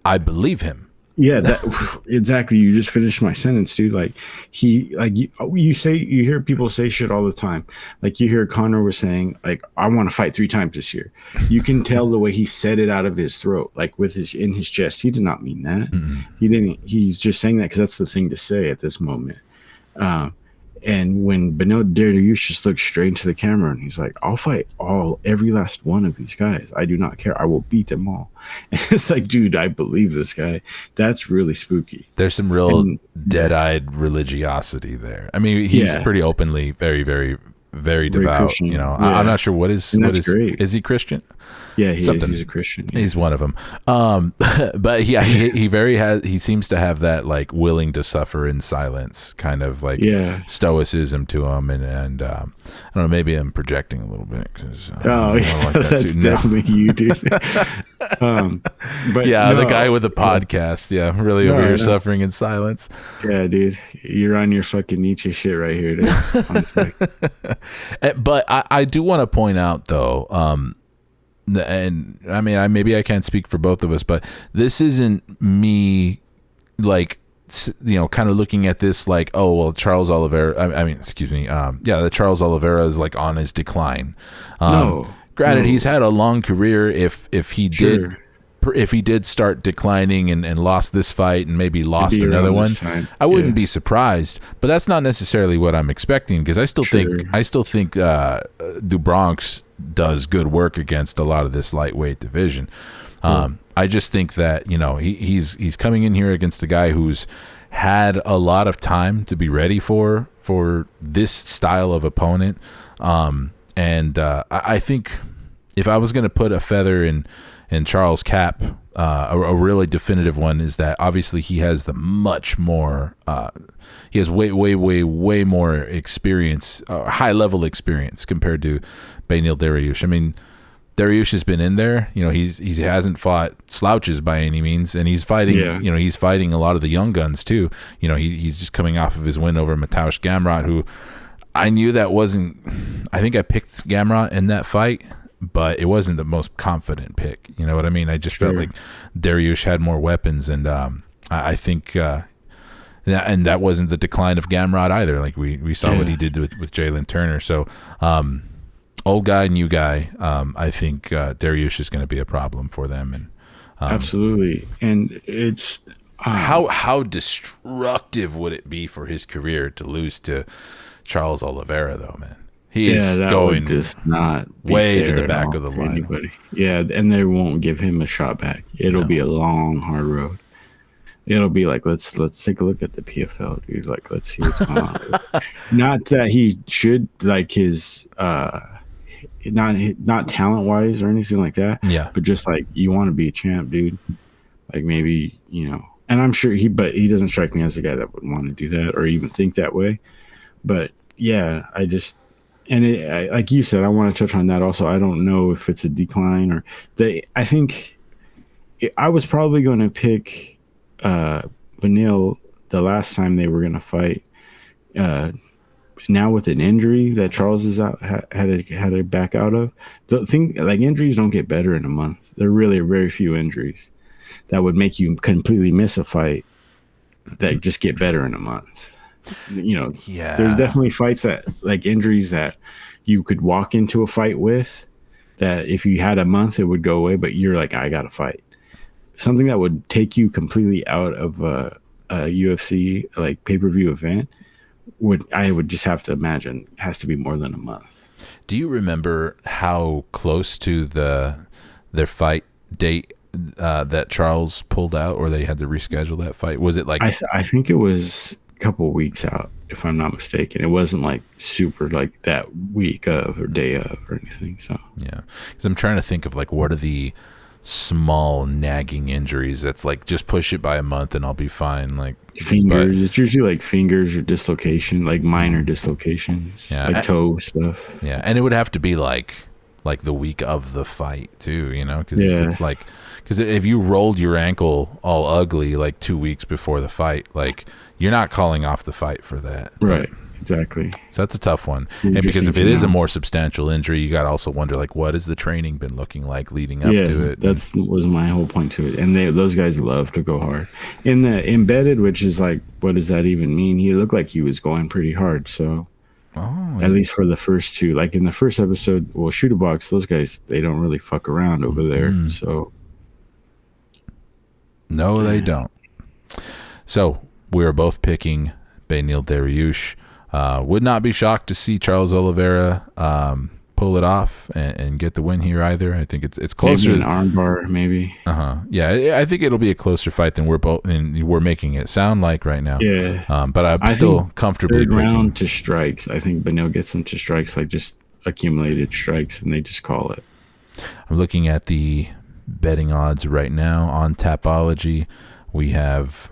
I believe him. Yeah, exactly. You just finished my sentence, dude. Like, you hear people say shit all the time. Like, you hear Conor was saying, like, I want to fight 3 times this year. You can tell the way he said it out of his throat, like in his chest. He did not mean that. He didn't. He's just saying that because that's the thing to say at this moment. And when Beneil Dariush just looks straight into the camera and he's like, I'll fight every last one of these guys. I do not care. I will beat them all. And it's like, dude, I believe this guy. That's really spooky. There's some real dead-eyed religiosity there. I mean, he's pretty openly very, very, very devout. Christian. You know, I'm not sure what is great. Is he Christian? Yeah, he's a Christian. Yeah. He's one of them. But yeah, he seems to have that like willing to suffer in silence kind of like stoicism to him, and I don't know, maybe I'm projecting a little bit because like that's definitely you, dude. But the guy with the podcast, really over here suffering in silence. Yeah, dude, you're on your fucking Nietzsche shit right here, dude. But I do want to point out though, and I mean, maybe I can't speak for both of us, but this isn't me like, you know, kind of looking at this like, oh, well, Charles Oliveira, that Charles Oliveira is like on his decline. Granted, he's had a long career. If he did if he did start declining and lost this fight and maybe lost another one, I wouldn't be surprised. But that's not necessarily what I'm expecting, because I still think Du Bronx does good work against a lot of this lightweight division. I just think that, you know, he's coming in here against a guy who's had a lot of time to be ready for this style of opponent. I think if I was going to put a feather in Charles' cap, a really definitive one is that obviously he has the much more, he has way more experience, high level experience compared to Beneil Dariush. I mean, Dariush has been in there, you know, he hasn't fought slouches by any means, and he's fighting, you know, he's fighting a lot of the young guns too. You know, he's just coming off of his win over Mateusz Gamrot, who I knew that wasn't, I think I picked Gamrot in that fight, but it wasn't the most confident pick. You know what I mean? I just felt like Dariush had more weapons, and I think, and that wasn't the decline of Gamrot either. Like we saw what he did with Jalen Turner. So, old guy, new guy. I think Dariush is going to be a problem for them, and absolutely. And it's how destructive would it be for his career to lose to Charles Oliveira, though, man? He is going just not way to the back of the line. Anybody. Yeah, and they won't give him a shot back. It'll be a long, hard road. It'll be like, let's take a look at the PFL, dude. Like, let's see what's going on. Not that he should, like, his not talent wise or anything like that. Yeah. But just like, you want to be a champ, dude. Like, maybe, you know, and I'm sure he doesn't strike me as a guy that would want to do that or even think that way. But yeah, like you said, I want to touch on that also. I don't know if it's a decline or I think I was probably going to pick Beneil the last time they were going to fight. Now with an injury that Charles is out, had to back out of. The thing, like, injuries don't get better in a month. There really are very few injuries that would make you completely miss a fight that just get better in a month. You know, there's definitely fights that, like, injuries that you could walk into a fight with that if you had a month it would go away, but you're like, I gotta fight. Something that would take you completely out of a UFC like pay-per-view event I would just have to imagine has to be more than a month. Do you remember how close to their fight date that Charles pulled out, or they had to reschedule that fight? Was it like I think it was couple of weeks out, if I'm not mistaken. It wasn't like super like that week of or day of or anything. So yeah, because I'm trying to think of like what are the small nagging injuries that's like just push it by a month and I'll be fine. Like fingers, it's usually like fingers or dislocation, like minor dislocations, like toe stuff. Yeah, and it would have to be like the week of the fight too, you know, because it's like, because if you rolled your ankle all ugly like 2 weeks before the fight, like you're not calling off the fight for that, right? Exactly. So that's a tough one. And because if it is a more substantial injury, you got to also wonder, like, what has the training been looking like leading up to it? That was my whole point to it. And those guys love to go hard. In the embedded, which is like, what does that even mean? He looked like he was going pretty hard. So at least for the first two, like in the first episode, well, Shooter Box, those guys, they don't really fuck around over there. So no, they don't. So we were both picking Beneil Dariush. Would not be shocked to see Charles Oliveira pull it off and get the win here either. I think it's closer. Maybe an armbar, maybe. Yeah, I think it'll be a closer fight than we're making it sound like right now. Yeah. But I'm still comfortably third round to strikes. I think Beneil gets them to strikes, like just accumulated strikes, and they just call it. I'm looking at the betting odds right now on Tapology. We have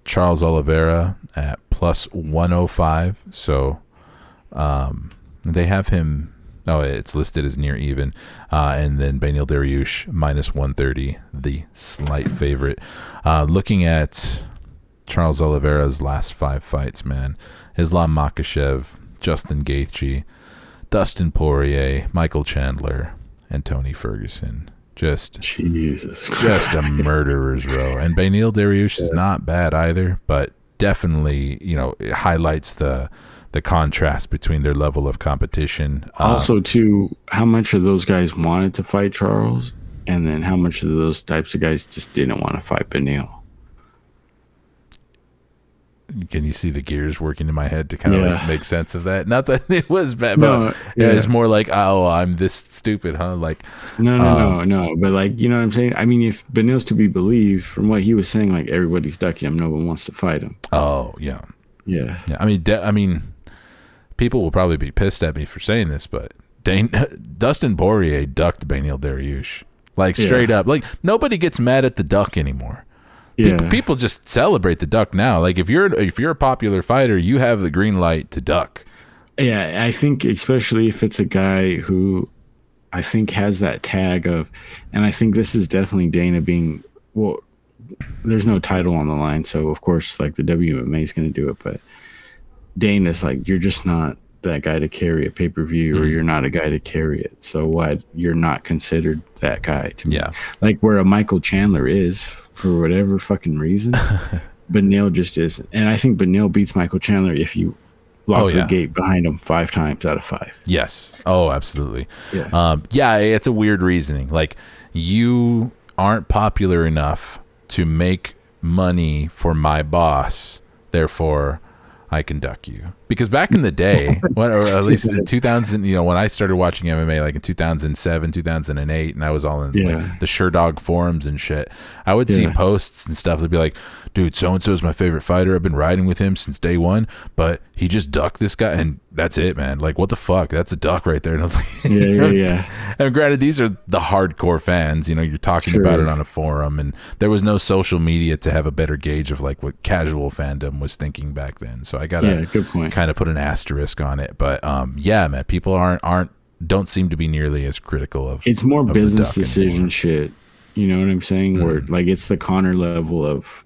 Charles Oliveira at plus 105. So they have him. Oh, it's listed as near even. And then Beneil Dariush minus 130, the slight favorite. Looking at Charles Oliveira's last 5 fights, man. Islam Mahkashev, Justin Gaethje, Dustin Poirier, Michael Chandler, and Tony Ferguson. Just a murderer's row. And Beneil Dariush is not bad either, but definitely, it highlights the contrast between their level of competition. Also, too, how much of those guys wanted to fight Charles, and then how much of those types of guys just didn't want to fight Beneil. Can you see the gears working in my head to kind of like make sense of that? Not that it was bad, but it's more like, oh, I'm this stupid, huh? Like, no. But like, you know what I'm saying? I mean, if Beneil's to be believed, from what he was saying, like everybody's ducking him, no one wants to fight him. Oh yeah. I mean, people will probably be pissed at me for saying this, but Dustin Poirier ducked Beneil Dariush, like straight up. Like nobody gets mad at the duck anymore. People just celebrate the duck now. Like if you're a popular fighter, you have the green light to duck. Yeah, I think especially if it's a guy who I think has that tag of, and I think this is definitely Dana being, well, there's no title on the line, so of course like the WMA is going to do it, but Dana's like, you're just not that guy to carry a pay-per-view, or you're not a guy to carry it. So what? You're not considered that guy to me. Like where a Michael Chandler is for whatever fucking reason, Beneil just isn't. And I think Beneil beats Michael Chandler if you lock the gate behind him 5 times out of 5. Yes. Oh, absolutely. Yeah, it's a weird reasoning. Like you aren't popular enough to make money for my boss, therefore I can duck you. Because back in the day, or at least in 2000, when I started watching MMA, like in 2007, 2008, and I was all in like, the Sherdog forums and shit, I would see posts and stuff that'd be like, dude, so-and-so is my favorite fighter. I've been riding with him since day one, but he just ducked this guy, and that's it, man. Like, what the fuck? That's a duck right there. And I was like, And granted, these are the hardcore fans. You're talking about it on a forum, and there was no social media to have a better gauge of like what casual fandom was thinking back then. So I gotta good point. Kind of put an asterisk on it. But man, people don't seem to be nearly as critical of. It's more business decision shit. You know what I'm saying? Where like it's the Connor level of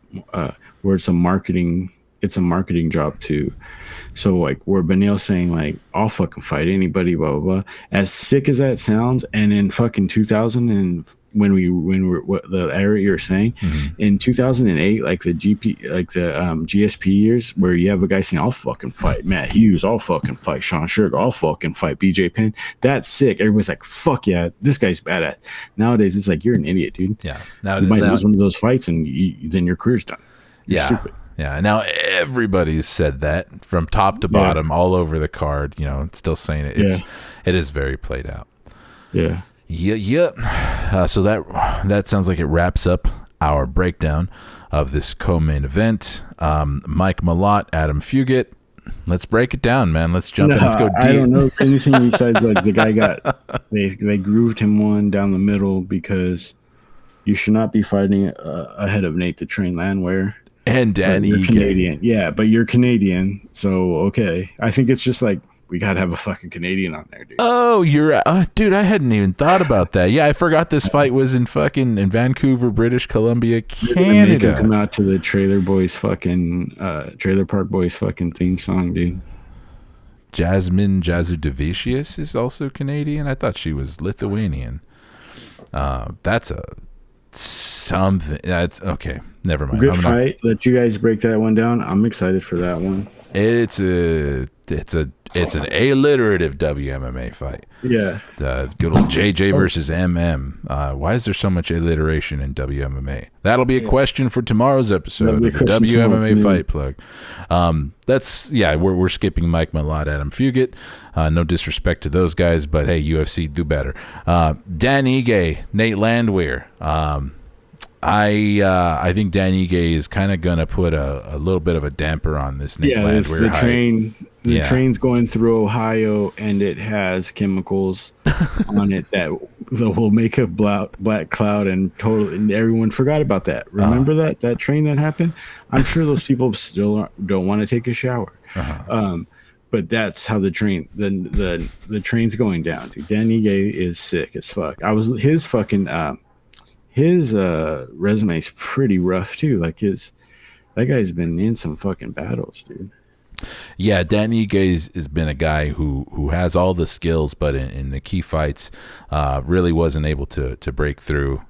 where it's a marketing job too. So like where Beneil's saying like, I'll fucking fight anybody, blah blah blah. As sick as that sounds, and in fucking 2000 and when we're what the era you're saying in 2008, like the GSP years, where you have a guy saying, I'll fucking fight Matt Hughes, I'll fucking fight Sean Sugar, I'll fucking fight BJ Penn. That's sick. Everybody's like, fuck yeah, this guy's badass. Nowadays it's like, you're an idiot, dude. Yeah. Now you might lose one of those fights and then your career's done. You're stupid. Yeah, now everybody's said that from top to bottom, all over the card. Still saying it. It is very played out. Yeah. So that sounds like it wraps up our breakdown of this co-main event. Mike Malott, Adam Fugit. Let's break it down, man. Let's jump in. Let's go deep. I don't know anything besides like the guy they grooved him one down the middle because you should not be fighting ahead of Nate the Train Landwehr. And Danny Ige. Canadian. Yeah, but you're Canadian, so okay. I think it's just like we gotta have a fucking Canadian on there, dude. Oh, you're dude, I hadn't even thought about that. Yeah, I forgot this fight was in Vancouver, British Columbia, Canada. Make him come out to the Trailer Park Boys fucking theme song, dude. Jasmine Jasudavicius is also Canadian. I thought she was Lithuanian. That's something. That's okay. Never mind. Good fight. Let you guys break that one down. I'm excited for that one. It's an alliterative WMMA fight. Yeah. Good old JJ versus MM. Why is there so much alliteration in WMMA? That'll be a question for tomorrow's episode of the WMMA Fight Plug. We're skipping Mike Malott, Adam Fugit. No disrespect to those guys, but hey, UFC, do better. Dan Ige, Nate Landwehr. I think Dan Ige is kind of going to put a little bit of a damper on this Nate Landwehr the hype. The train's going through Ohio, and it has chemicals on it that will make a black cloud, and everyone forgot about that. Remember that train that happened? I'm sure those people still don't want to take a shower. But that's how the train's going down. Dude. Dan Ige is sick as fuck. His resume is pretty rough too. Like that guy's been in some fucking battles, dude. Yeah, Dan Ige has been a guy who has all the skills, but in the key fights, really wasn't able to break through.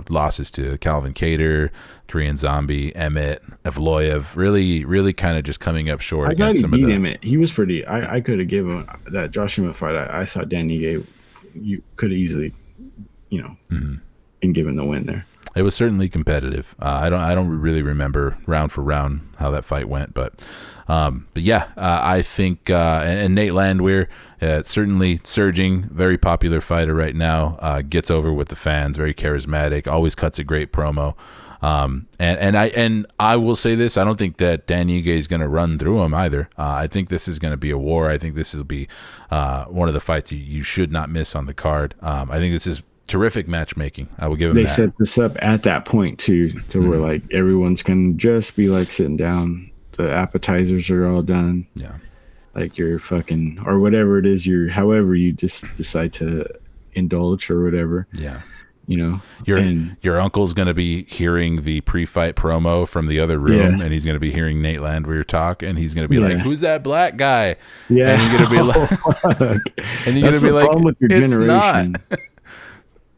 Losses to Calvin Kattar, Korean Zombie, Emmett, Evloev, really kind of just coming up short. I thought he beat Emmett. He was pretty. I could have given that Josh Emmett fight. I thought Dan Ige, you could have easily, been given the win there. It was certainly competitive. I don't really remember round for round how that fight went, but yeah, I think and Nate Landwehr, certainly surging, very popular fighter right now. Gets over with the fans, very charismatic, always cuts a great promo. And I will say this: I don't think that Dan Ige is going to run through him either. I think this is going to be a war. I think this will be one of the fights you should not miss on the card. I think this is terrific matchmaking. I will give him They that. set this up at that point too, to where like everyone's gonna just be like sitting down. The appetizers are all done. Yeah. Like you're fucking or whatever it is however you just decide to indulge or whatever. Yeah. You know, your uncle's going to be hearing the pre-fight promo from the other room, and he's going to be hearing Nate Landwehr talk, and he's going to be like, "Who's that black guy?" Yeah, and you're going to be like, and you're going to be like, problem with your "It's generation. not."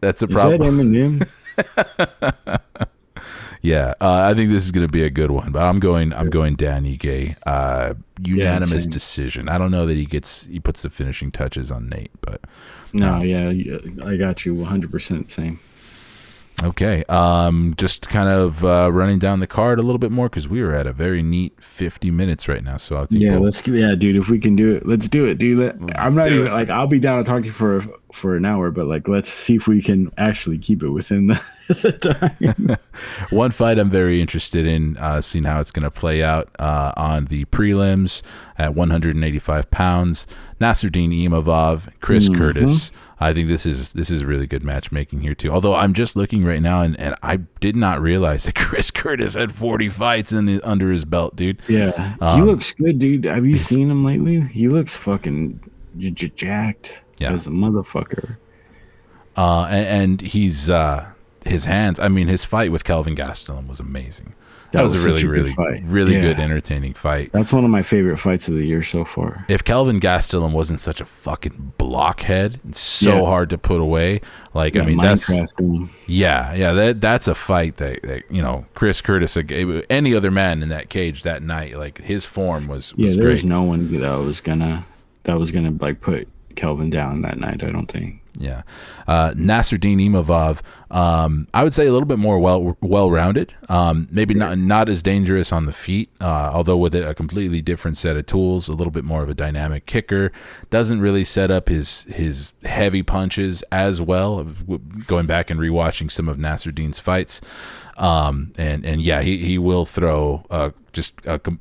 That's a problem. Is that Eminem? Yeah, I think this is going to be a good one, but I'm going Dan Ige, unanimous decision. I don't know that he puts the finishing touches on Nate, but no, I got you 100% same. Okay, just kind of running down the card a little bit more because we are at a very neat 50 minutes right now. So I think dude, if we can do it, let's do it, dude. I'm not even like I'll be down to talk to you for an hour, but like let's see if we can actually keep it within the time. One fight I'm very interested in seeing how it's going to play out on the prelims at 185 pounds. Nasruddin Imavov, Chris Curtis. I think this is really good matchmaking here too. Although I'm just looking right now, and I did not realize that Chris Curtis had 40 fights under his belt, dude. Yeah, he looks good, dude. Have you seen him lately? He looks fucking jacked as a motherfucker. And he's his hands. I mean, his fight with Kelvin Gastelum was amazing. That was a really good, entertaining fight. That's one of my favorite fights of the year so far. If Kelvin Gastelum wasn't such a fucking blockhead, it's so hard to put away. Like, I mean, that's a fight that you know, Chris Curtis, any other man in that cage that night, like his form was there's great. No one that was gonna like put Kelvin down that night, I don't think. Yeah. Nasruddin Imavov, I would say a little bit more well-rounded. Maybe not as dangerous on the feet, although with a completely different set of tools, a little bit more of a dynamic kicker. Doesn't really set up his heavy punches as well, going back and rewatching some of Nasruddin's fights. He will throw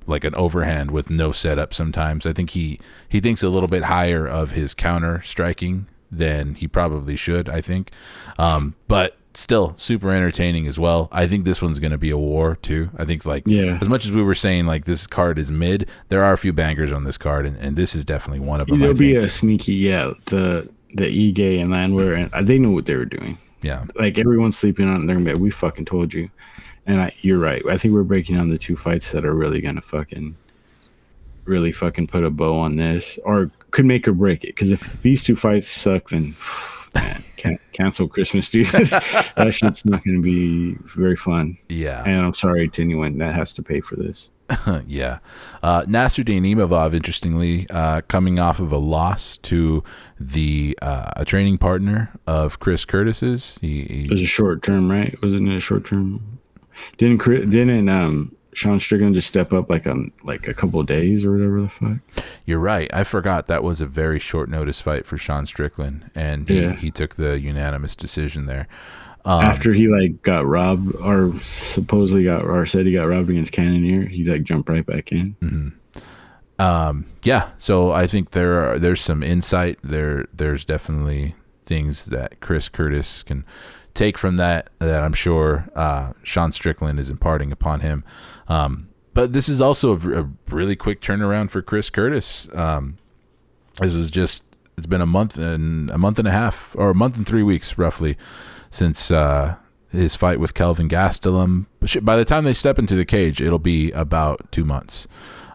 like an overhand with no setup sometimes. I think he thinks a little bit higher of his counter striking than he probably should, I think. But still super entertaining as well. I think this one's going to be a war too. I think as much as we were saying like this card is mid, there are a few bangers on this card, and this is definitely one of them. There'll be a sneaky, the Ige and Landwehr, and they knew what they were doing. Yeah. Like everyone's sleeping on it. They're going to be like, we fucking told you. And you're right. I think we're breaking down the two fights that are really going to really put a bow on this, or could make or break it. Because if these two fights suck, then man, cancel Christmas, dude. That shit's not going to be very fun. Yeah. And I'm sorry to anyone that has to pay for this. Yeah. Nasruddin Imavov, interestingly, coming off of a loss to a training partner of Chris Curtis's. It was a short term, right? Wasn't it a short term? Didn't Sean Strickland just step up like a couple of days or whatever the fuck? You're right. I forgot that was a very short notice fight for Sean Strickland, and he took the unanimous decision there. After he got robbed, or supposedly said he got robbed against Cannonier, he jumped right back in. Mm-hmm. So I think there's some insight there. There's definitely things that Chris Curtis can take from that I'm sure Sean Strickland is imparting upon him. But this is also a really quick turnaround for Chris Curtis. It's been a month and a half, or a month and 3 weeks roughly, since his fight with Kelvin Gastelum. By the time they step into the cage, it'll be about 2 months.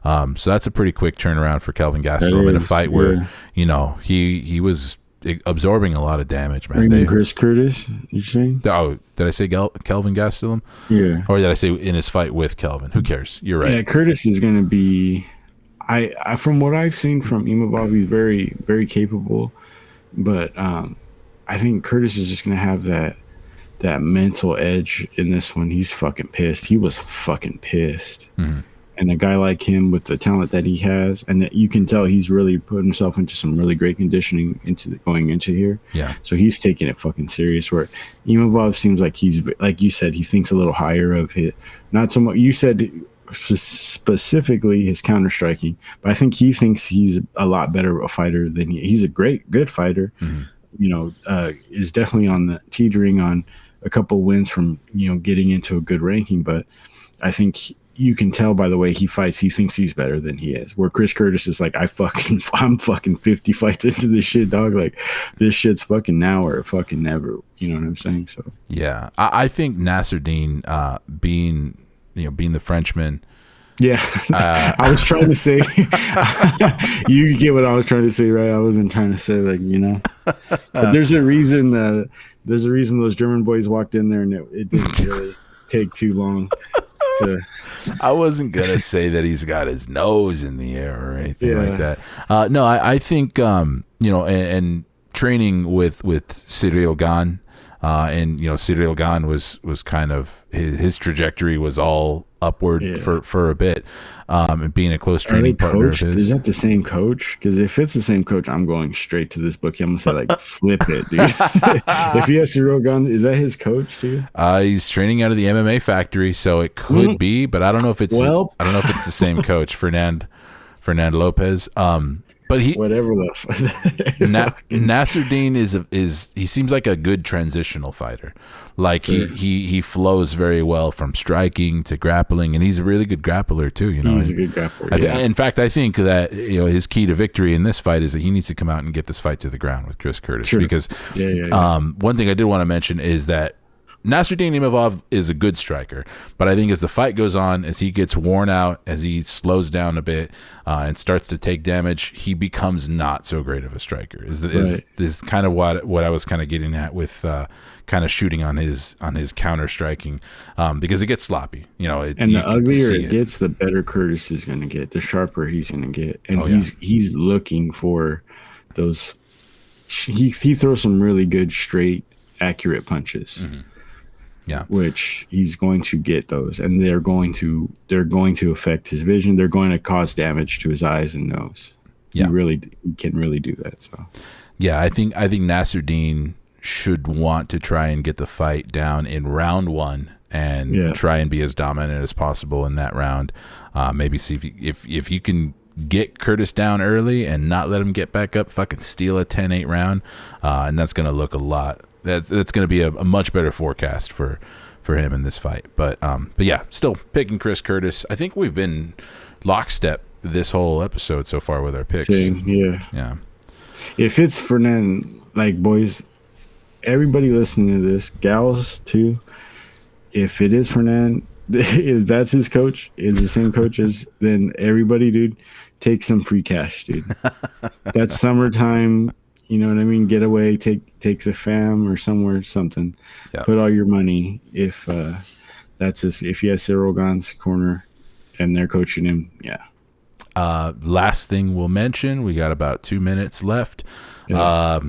So that's a pretty quick turnaround for Kelvin Gastelum in a fight where, he was absorbing a lot of damage, man. Chris Curtis, you saying? Oh, did I say Kelvin Gastelum? Yeah. Or did I say in his fight with Kelvin? Who cares? You're right. Yeah, Curtis is going to be. I from what I've seen from Imavov, he's very, very capable, but I think Curtis is just going to have that mental edge in this one. He's fucking pissed. He was fucking pissed. Mm-hmm. And a guy like him with the talent that he has, and that you can tell he's really put himself into some really great conditioning going into here. Yeah. So he's taking it fucking serious. Where Imavov seems like he's, like you said, he thinks a little higher of it. Not so much. You said specifically his counter striking, but I think he thinks he's a lot better a fighter than he's a good fighter. Mm-hmm. You know, is definitely on the teetering on a couple wins from, you know, getting into a good ranking, but I think you can tell by the way he fights, he thinks he's better than he is. Where Chris Curtis is like, I'm fucking 50 fights into this shit, dog. Like, this shit's fucking now or fucking never. You know what I'm saying? So yeah, I think Nasruddin, being the Frenchman. Yeah, I was trying to say. You get what I was trying to say, right? I wasn't trying to say, like, you know. But there's a reason. There's a reason those German boys walked in there, and it didn't really take too long. I wasn't gonna say that he's got his nose in the air or anything like that. No, I think you know, and training with Cyril Gane, and you know, Cyril Gane was kind of his trajectory was all upward for a bit, and being a close training partner of his. Is that the same coach? Because if it's the same coach, I'm going straight to this book. I'm gonna say, like, flip it, dude. If he has Cyril Gane, is that his coach too? He's training out of the MMA factory, so it could be, but I don't know if it's the same coach, Fernand Lopez. But he, whatever Nasruddin is he seems like a good transitional fighter. Like he flows very well from striking to grappling, and he's a really good grappler too. You know, he's a good grappler. In fact, I think that, you know, his key to victory in this fight is that he needs to come out and get this fight to the ground with Chris Curtis. Sure. Because one thing I did want to mention is that Nasruddin Imavov is a good striker, but I think as the fight goes on, as he gets worn out, as he slows down a bit, and starts to take damage, he becomes not so great of a striker. Is kind of what I was kind of getting at with kind of shooting on his counter striking, because it gets sloppy. You know, and the uglier it gets, the better Curtis is going to get, the sharper he's going to get, and he's looking for those. He throws some really good, straight, accurate punches. Mm-hmm. Yeah, which he's going to get those, and they're going to affect his vision. They're going to cause damage to his eyes and nose. Yeah, he can really do that. So, yeah, I think Nasruddin should want to try and get the fight down in round one and try and be as dominant as possible in that round. Maybe see if you can get Curtis down early and not let him get back up. Fucking steal a 10-8 round, and that's going to look a lot. That's going to be a much better forecast for him in this fight. But yeah, still picking Chris Curtis. I think we've been lockstep this whole episode so far with our picks. Same, yeah. If it's Fernand, like, boys, everybody listening to this, gals too, if it is Fernand, if that's his coach, is the same coach as, then everybody, dude, take some free cash, dude. That's summertime. You know what I mean? Get away, take the fam or somewhere, something. Yeah. Put all your money if if he has Cyril Gane's corner and they're coaching him. Yeah. Last thing we'll mention, we got about 2 minutes left. Yeah.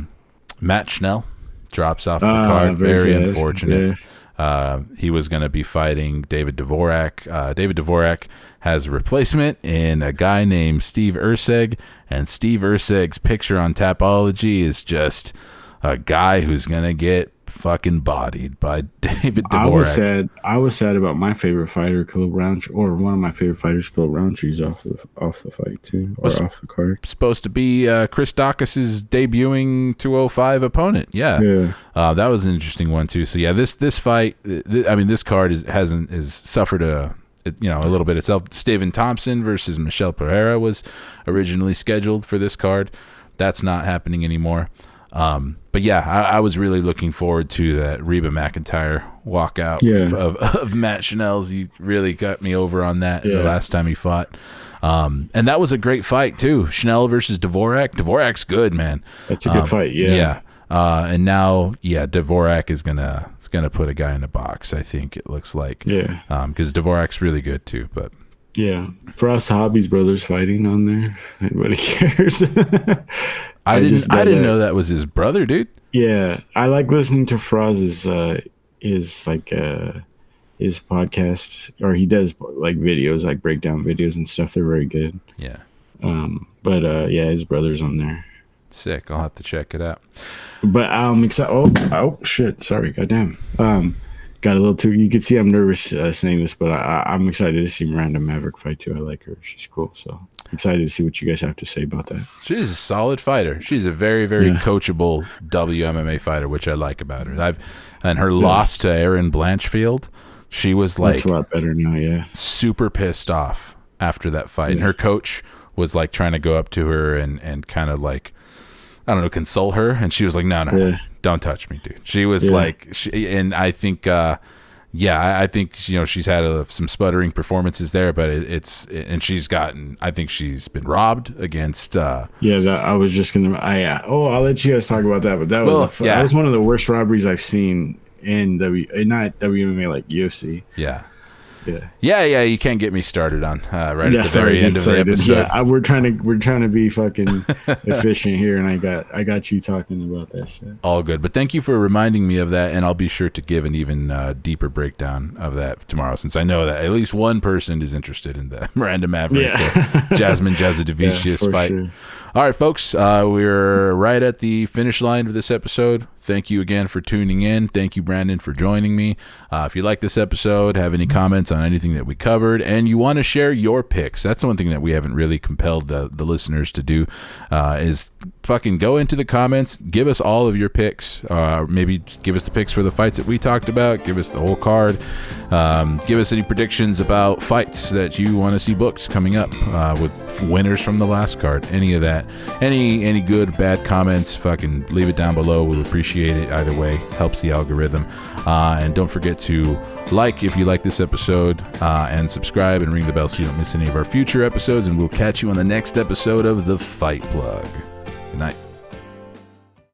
Matt Schnell drops off the card. Very unfortunate. Yeah. He was going to be fighting David Dvorak. David Dvorak has a replacement in a guy named Steve Erceg, and Steve Erceg's picture on Tapology is just a guy who's going to get fucking bodied by David Dvorak. I was sad about my favorite fighter, Khalil Roundtree, or one of my favorite fighters, Khalil Roundtree's off the fight too, or off the card. Supposed to be Chris Dawkins' debuting 205 opponent. Yeah. That was an interesting one too. So yeah, this fight, I mean, this card has suffered a little bit itself. Steven Thompson versus Michel Pereira was originally scheduled for this card. That's not happening anymore. But yeah, I was really looking forward to that Reba McEntire walkout of Matt Schnell's. He really got me over on that the last time he fought. And that was a great fight too. Schnell versus Dvorak. Dvorak's good, man. That's a good fight. Yeah. And now, Dvorak is gonna put a guy in a box. I think it looks like. Yeah. Because Dvorak's really good too, but. Yeah, for us Hobbies brothers fighting on there, nobody cares. I didn't know that was his brother, dude. Yeah, I like listening to Fraz's his like his podcast, or he does like videos, like breakdown videos and stuff. They're very good. Yeah. But yeah, his brother's on there. Sick. I'll have to check it out. But I'm excited. Oh shit! Sorry, goddamn. Got a little too. You can see I'm nervous saying this, but I'm excited to see Miranda Maverick fight too. I like her. She's cool. So excited to see what you guys have to say about that. She's a solid fighter. She's a very, very coachable WMMA fighter, which I like about her. And her loss to Erin Blanchfield, she was like, that's a lot better now. Yeah, super pissed off after that fight, and her coach was like trying to go up to her and kind of like, I don't know, console her, and she was like, no, don't touch me, dude. She was like, and I think, I think she's had some sputtering performances there, but and she's gotten, I think she's been robbed against. I was just gonna, I'll let you guys talk about that, but that was one of the worst robberies I've seen in not WMMA, like UFC. Yeah. You can't get me started on at the very end of the episode. Yeah, we're trying to be fucking efficient here, and I got you talking about that shit. All good, but thank you for reminding me of that, and I'll be sure to give an even deeper breakdown of that tomorrow, since I know that at least one person is interested in the Miranda Maverick, Jasmine Jasudavicius fight. Sure. All right, folks, we're right at the finish line of this episode. Thank you again for tuning in. Thank you, Brandon, for joining me. If you like this episode, have any comments on anything that we covered, and you want to share your picks, that's one thing that we haven't really compelled the listeners to do, is fucking go into the comments, give us all of your picks, maybe give us the picks for the fights that we talked about, give us the whole card, give us any predictions about fights that you want to see booked coming up, with winners from the last card, any of that. Any good, bad comments, fucking leave it down below. We'll appreciate it either way. Helps the algorithm. And don't forget to like if you like this episode, and subscribe and ring the bell so you don't miss any of our future episodes. And we'll catch you on the next episode of The Fight Plug. Good night.